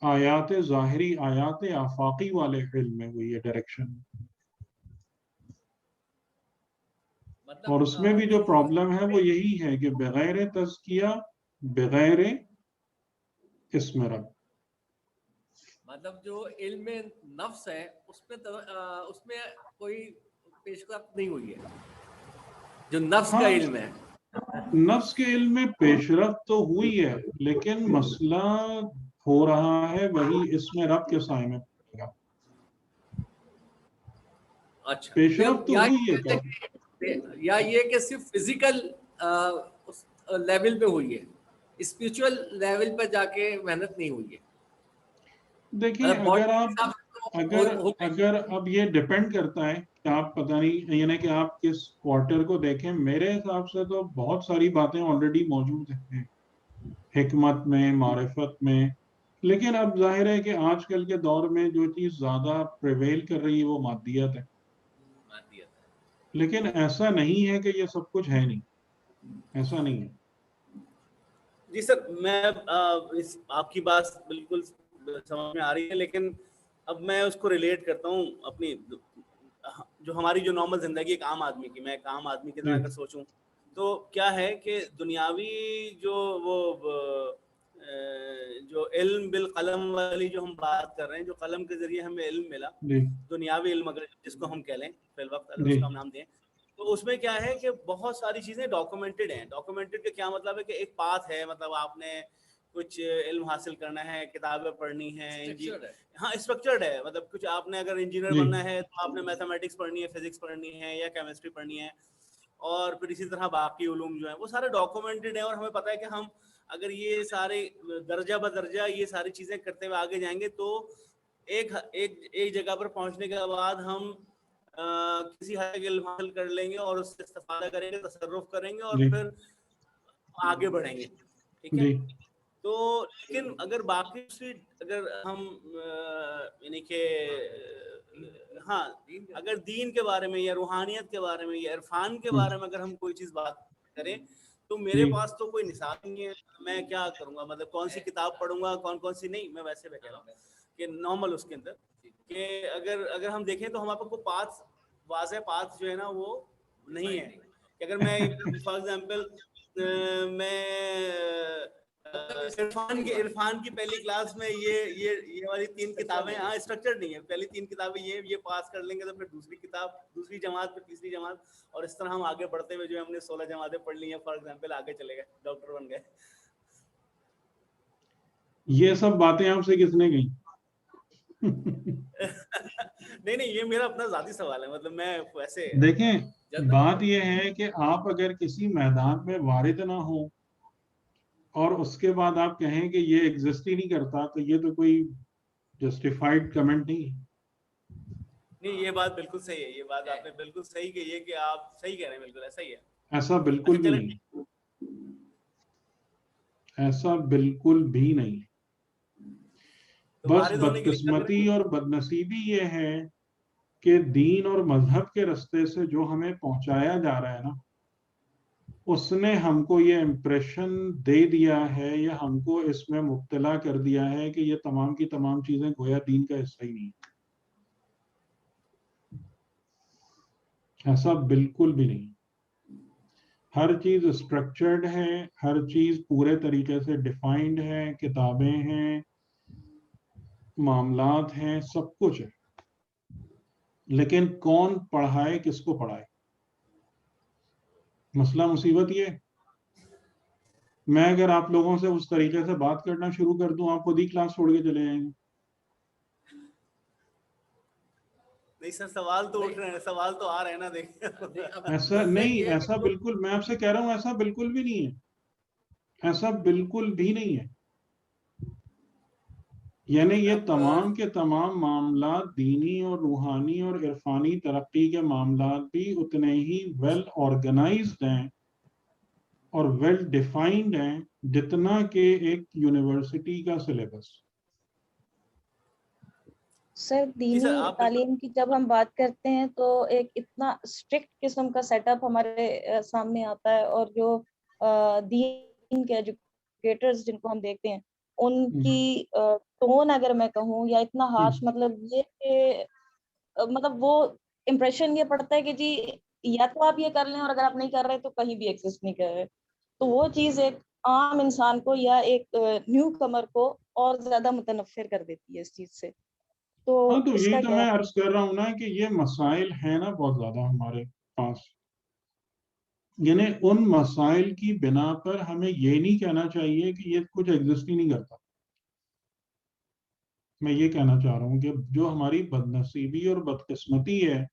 آیات ظاہری، آیات آفاقی والے علم میں ہوئی ہے ڈائریکشن۔ اور اس میں بھی جو پرابلم ہے وہ یہی ہے کہ بغیر تزکیہ، بغیر اسم رب، مطلب جو علم نفس ہے اس میں کوئی پیش رفت نہیں ہوئی ہے، جو نفس کا علم ہے۔ نفس کے علم میں پیش رفت تو ہوئی ہے لیکن مسئلہ ہو رہا ہے وہی اسم رب کے سائے میں۔ اچھا، پیش رفت تو ہوئی ہے یا یہ کہ صرف فزیکل لیول پہ ہوئی ہے، اسپریچول لیول پہ جا کے محنت نہیں ہوئی ہے؟ دیکھیں اگر اب یہ ڈیپینڈ کرتا ہے کہ آپ پتہ نہیں یعنی کہ آپ کس کوارٹر کو دیکھیں، میرے حساب سے تو بہت ساری باتیں آلریڈی موجود ہیں حکمت میں، معرفت میں، لیکن اب ظاہر ہے کہ آج کل کے دور میں جو چیز زیادہ پریویل کر رہی ہے وہ مادیت ہے، لیکن ایسا نہیں ہے کہ یہ سب کچھ ہے نہیں، ایسا نہیں ہے۔ جی سر، میں آپ کی بات بالکل سمجھ میں آ رہی ہے، لیکن اب میں اس کو ریلیٹ کرتا ہوں اپنی جو ہماری جو نارمل زندگی ایک عام آدمی کی، میں ایک عام آدمی کی طرح اگر سوچوں تو کیا ہے کہ دنیاوی جو علم بالقلم والی جو ہم بات کر رہے ہیں، جو قلم کے ذریعے ہمیں علم ملا، دنیاوی علم اگر جس کو ہم کہہ لیں فی الوقت اگر اس کا ہم نام دیں، تو اس میں کیا ہے کہ بہت ساری چیزیں ڈاکومنٹڈ ہیں۔ ڈاکومنٹڈ کا کیا مطلب ہے کہ ایک پاتھ ہے، مطلب آپ نے کچھ علم حاصل کرنا ہے، کتابیں پڑھنی ہیں، ہاں اسٹرکچرڈ ہے، مطلب کچھ آپ نے اگر انجینئر بننا ہے تو آپ نے میتھمیٹکس پڑھنی ہے، فزکس پڑھنی ہے یا کیمسٹری پڑھنی ہے، اور پھر اسی طرح باقی علوم جو ہیں وہ سارے ڈاکومنٹڈ ہیں، اور ہمیں پتہ ہے کہ ہم اگر یہ سارے درجہ بدرجہ یہ ساری چیزیں کرتے ہوئے آگے جائیں گے تو ایک جگہ پر پہنچنے کے بعد ہم کسی حد تک علم حاصل کر لیں گے اور اس سے استفادہ کریں گے، تصرف کریں گے اور پھر آگے بڑھیں گے، ٹھیک ہے۔ تو لیکن اگر باقی اگر ہم یعنی کہ ہاں اگر دین کے بارے میں یا روحانیت کے بارے میں یا عرفان کے بارے میں اگر ہم کوئی چیز بات کریں تو میرے پاس تو کوئی نصاب نہیں ہے، میں کیا کروں گا، مطلب کون سی کتاب پڑھوں گا، کون سی نہیں، میں ویسے کہہ رہا ہوں کہ نارمل اس کے اندر کہ اگر ہم دیکھیں تو ہمارے کو پاتھ واضح پاتھ جو ہے نا وہ نہیں ہے کہ اگر میں فار ایگزامپل میں عرفان کی پہلی کلاس میں یہ والی 3 کتابیں، ہاں اسٹرکچر نہیں ہے، پہلی 3 کتابیں یہ پاس کر لیں گے تو پھر دوسری کتاب دوسری جماعت، پھر تیسری جماعت، اور اس طرح ہم آگے بڑھتے ہوئے جو ہم نے 16 جماعتیں پڑھ لی ہیں فار ایگزامپل، آگے چلے گئے، ڈاکٹر بن گئے. یہ سب باتیں آپ سے کس نے کہیں؟ نہیں یہ میرا اپنا ذاتی سوال ہے، مطلب میں ویسے دیکھیں بات یہ ہے کہ آپ اگر کسی میدان میں وارد نہ ہو اور اس کے بعد آپ کہیں کہ یہ ایگزسٹ ہی نہیں کرتا، تو یہ تو کوئی جسٹیفائڈ کمنٹ نہیں ہے. نہیں یہ بات بالکل صحیح ہے، یہ بات آپ نے بالکل صحیح کہی ہے کہ آپ صحیح کہہ رہے ہیں، بالکل ایسا ہی ہے. ایسا بالکل بھی نہیں، ایسا بالکل بھی نہیں. بس بدقسمتی اور بدنصیبی یہ ہے کہ دین اور مذہب کے رستے سے جو ہمیں پہنچایا جا رہا ہے نا، اس نے ہم کو یہ امپریشن دے دیا ہے یا ہم کو اس میں مبتلا کر دیا ہے کہ یہ تمام کی تمام چیزیں گویا دین کا حصہ ہی نہیں. ایسا بالکل بھی نہیں. ہر چیز اسٹرکچرڈ ہے، ہر چیز پورے طریقے سے ڈیفائنڈ ہے، کتابیں ہیں، معاملات ہیں، سب کچھ ہے. لیکن کون پڑھائے، کس کو پڑھائے؟ مسئلہ مصیبت یہ ہے. میں اگر آپ لوگوں سے اس طریقے سے بات کرنا شروع کر دوں، آپ خود ہی کلاس چھوڑ کے چلے جائیں گے. نہیں سر، سوال تو اٹھ رہے ہیں، سوال تو آ رہے ہیں نا. دیکھیں ایسا نہیں، ایسا بالکل، میں آپ سے کہہ رہا ہوں ایسا بالکل بھی نہیں ہے، ایسا بالکل بھی نہیں ہے. یعنی یہ تمام کے تمام معاملات دینی اور روحانی اور عرفانی ترقی کے معاملات بھی اتنے ہی ویل آرگنائزڈ ہیں اور ویل ڈیفائنڈ ہیں جتنا کہ ایک یونیورسٹی کا سلیبس. سر دینی تعلیم کی جب ہم بات کرتے ہیں تو ایک اتنا اسٹرکٹ قسم کا سیٹ اپ ہمارے سامنے آتا ہے، اور جو دین کے ایجوکیٹرز جن کو ہم دیکھتے ہیں ان کی ٹون اگر میں کہوں یا اتنا ہارش، مطلب یہ کہ مطلب وہ امپریشن یہ پڑتا ہے کہ جی یا تو آپ یہ کر لیں، اور اگر آپ نہیں کر رہے تو کہیں بھی ایکسسٹ نہیں کر رہے. تو وہ چیز ایک عام انسان کو یا ایک نیو کمر کو اور زیادہ متنفر کر دیتی ہے اس چیز سے. ہاں تو یہی تو میں عرض کر رہا ہوں نا کہ یہ مسائل ہیں نا بہت زیادہ ہمارے پاس. یعنی ان مسائل کی بنا پر ہمیں یہ نہیں کہنا چاہیے کہ یہ کچھ ایگزسٹ ہی نہیں کرتا. میں یہ کہنا چاہ رہا ہوں کہ جو ہماری بدنصیبی اور بدقسمتی ہے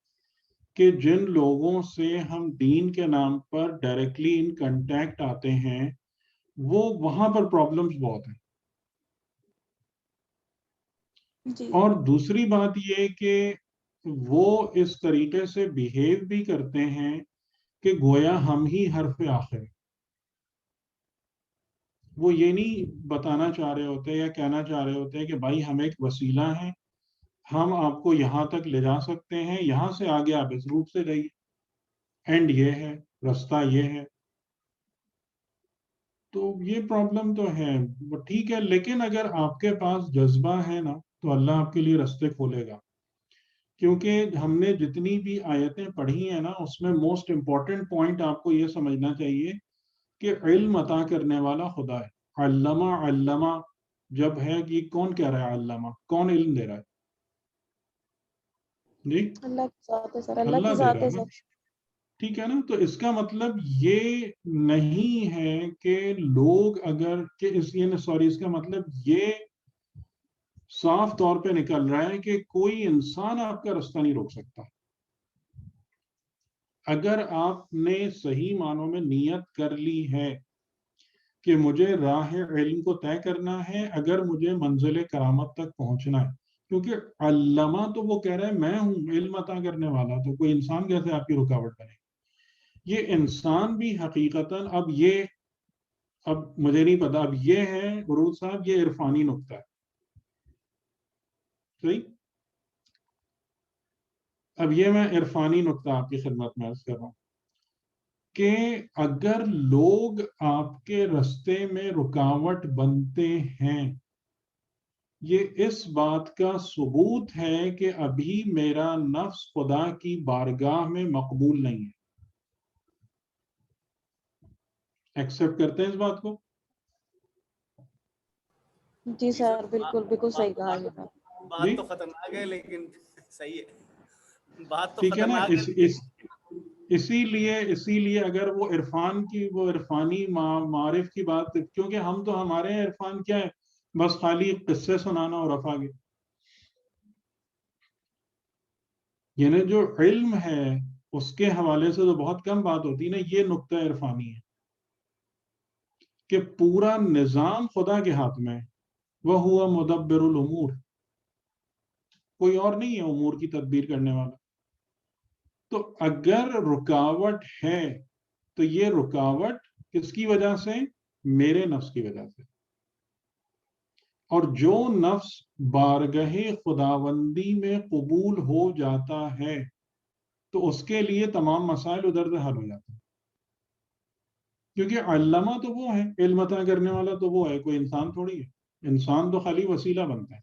کہ جن لوگوں سے ہم دین کے نام پر ڈائریکٹلی ان کنٹیکٹ آتے ہیں، وہ وہاں پر پرابلمز بہت ہیں. اور دوسری بات یہ کہ وہ اس طریقے سے بیہیو بھی کرتے ہیں کہ گویا ہم ہی حرف آخر. وہ یہ نہیں بتانا چاہ رہے ہوتے یا کہنا چاہ رہے ہوتے کہ بھائی ہم ایک وسیلہ ہیں، ہم آپ کو یہاں تک لے جا سکتے ہیں، یہاں سے آگے آپ اس روٹ سے جائیے، اینڈ یہ ہے، رستہ یہ ہے. تو یہ پرابلم تو ہے، ٹھیک ہے. لیکن اگر آپ کے پاس جذبہ ہے نا تو اللہ آپ کے لیے رستے کھولے گا. کیونکہ ہم نے جتنی بھی آیتیں پڑھی ہیں نا، اس میں موسٹ امپورٹنٹ پوائنٹ آپ کو یہ سمجھنا چاہیے کہ علم عطا کرنے والا خدا ہے. علامہ جب ہے کہ کون کہہ رہا ہے علامہ، کون علم دے رہا ہے؟ جی اللہ کی ذات ہے سر، اللہ اللہ کی دے ذات رہا ہے ہے نا، سر. ٹھیک ہے نا. تو اس کا مطلب یہ نہیں ہے کہ لوگ اگر اس کا مطلب یہ صاف طور پہ نکل رہا ہے کہ کوئی انسان آپ کا رستہ نہیں روک سکتا. اگر آپ نے صحیح معنوں میں نیت کر لی ہے کہ مجھے راہ علم کو طے کرنا ہے، اگر مجھے منزل کرامت تک پہنچنا ہے، کیونکہ علامہ تو وہ کہہ رہا ہے میں ہوں علم عطا کرنے والا، تو کوئی انسان کیسے آپ کی رکاوٹ بنے؟ یہ انسان بھی حقیقتاً اب مجھے نہیں پتا، اب یہ ہے عروج صاحب، یہ عرفانی نقطہ ہے. صحیح. اب یہ میں عرفانی نقطہ آپ کی خدمت میں عرض کر رہا ہوں کہ اگر لوگ آپ کے رستے میں رکاوٹ بنتے ہیں، یہ اس بات کا ثبوت ہے کہ ابھی میرا نفس خدا کی بارگاہ میں مقبول نہیں ہے. ایکسپٹ کرتے ہیں اس بات کو؟ جی سر بالکل بالکل صحیح کہا یہ بات تو خطرناک ہے لیکن صحیح ہے، بات تو ٹھیک ہے نا. خطرناک ہے. اسی لیے اگر وہ عرفان کی وہ عرفانی معارف کی بات، کیونکہ ہم تو ہمارے عرفان کیا ہے، بس خالی قصے سنانا اور رفع گے. یعنی جو علم ہے اس کے حوالے سے تو بہت کم بات ہوتی ہے نا. یہ نقطہ عرفانی ہے کہ پورا نظام خدا کے ہاتھ میں، وہ ہوا مدبر الامور، کوئی اور نہیں ہے امور کی تدبیر کرنے والا. تو اگر رکاوٹ ہے تو یہ رکاوٹ کس کی وجہ سے؟ میرے نفس کی وجہ سے. اور جو نفس بارگاہ خداوندی میں قبول ہو جاتا ہے تو اس کے لیے تمام مسائل ادھر سے حل ہو جاتے ہیں. کیونکہ علامہ تو وہ ہے، علم عطا کرنے والا تو وہ ہے، کوئی انسان تھوڑی ہے. انسان تو خالی وسیلہ بنتا ہے.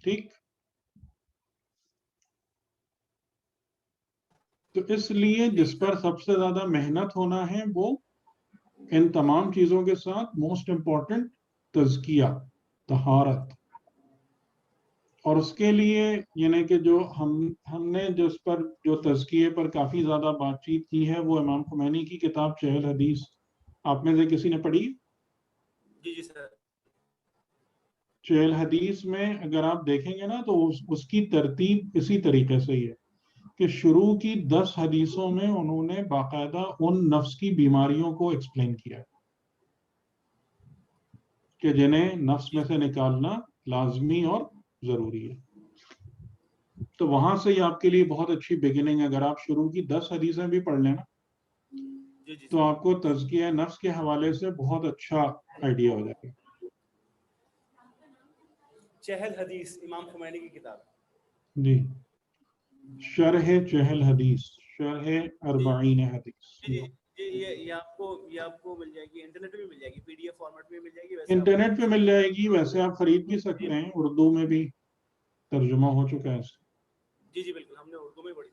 ٹھیک. تو اس لیے جس پر سب سے زیادہ محنت ہونا ہے وہ ان تمام چیزوں کے ساتھ موسٹ امپورٹنٹ تزکیہ، طہارت. اور اس کے لیے یعنی کہ جو ہم نے جس پر جو تزکیے پر کافی زیادہ بات چیت کی ہے وہ امام خمینی کی کتاب چہل حدیث. آپ میں سے کسی نے پڑھی؟ جی سر. چہل حدیث میں اگر آپ دیکھیں گے نا تو اس کی ترتیب اسی طریقے سے ہی ہے کہ شروع کی 10 حدیثوں میں انہوں نے باقاعدہ ان نفس کی بیماریوں کو ایکسپلین کیا ہے کہ جنہیں نفس میں سے نکالنا لازمی اور ضروری ہے. تو وہاں سے ہی آپ کے لیے بہت اچھی بگننگ. اگر آپ شروع کی 10 حدیثیں بھی پڑھ لیں نا تو آپ کو تزکیہ نفس کے حوالے سے بہت اچھا آئیڈیا ہو جائے گا. چہل حدیث امام خمینی کی کتاب. جی شرح چہل حدیث، شرح اربعین حدیث. یہ آپ کو مل جائے گی، انٹرنیٹ پہ مل جائے گی، پی ڈی ایف فارمیٹ میں مل جائے گی. ویسے انٹرنیٹ پہ مل جائے گی، ویسے آپ خرید بھی سکتے ہیں، اردو میں بھی ترجمہ ہو چکا ہے اس. جی بالکل، ہم نے اردو میں پڑھی.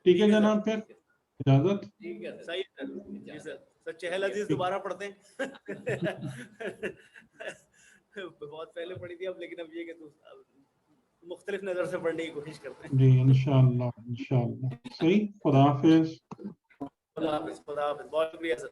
ٹھیک ہے جناب، پھر اجازت. ٹھیک ہے صحیح ہے. جی سر چہل حدیث دوبارہ پڑھتے ہیں. بہت پہلے پڑھی تھی اب، لیکن اب یہ کہ مختلف نظر سے پڑھنے کی کوشش کرتے ہیں. جی انشاءاللہ. صحیح. خدا حافظ. خدا حافظ. بہت شکریہ سر.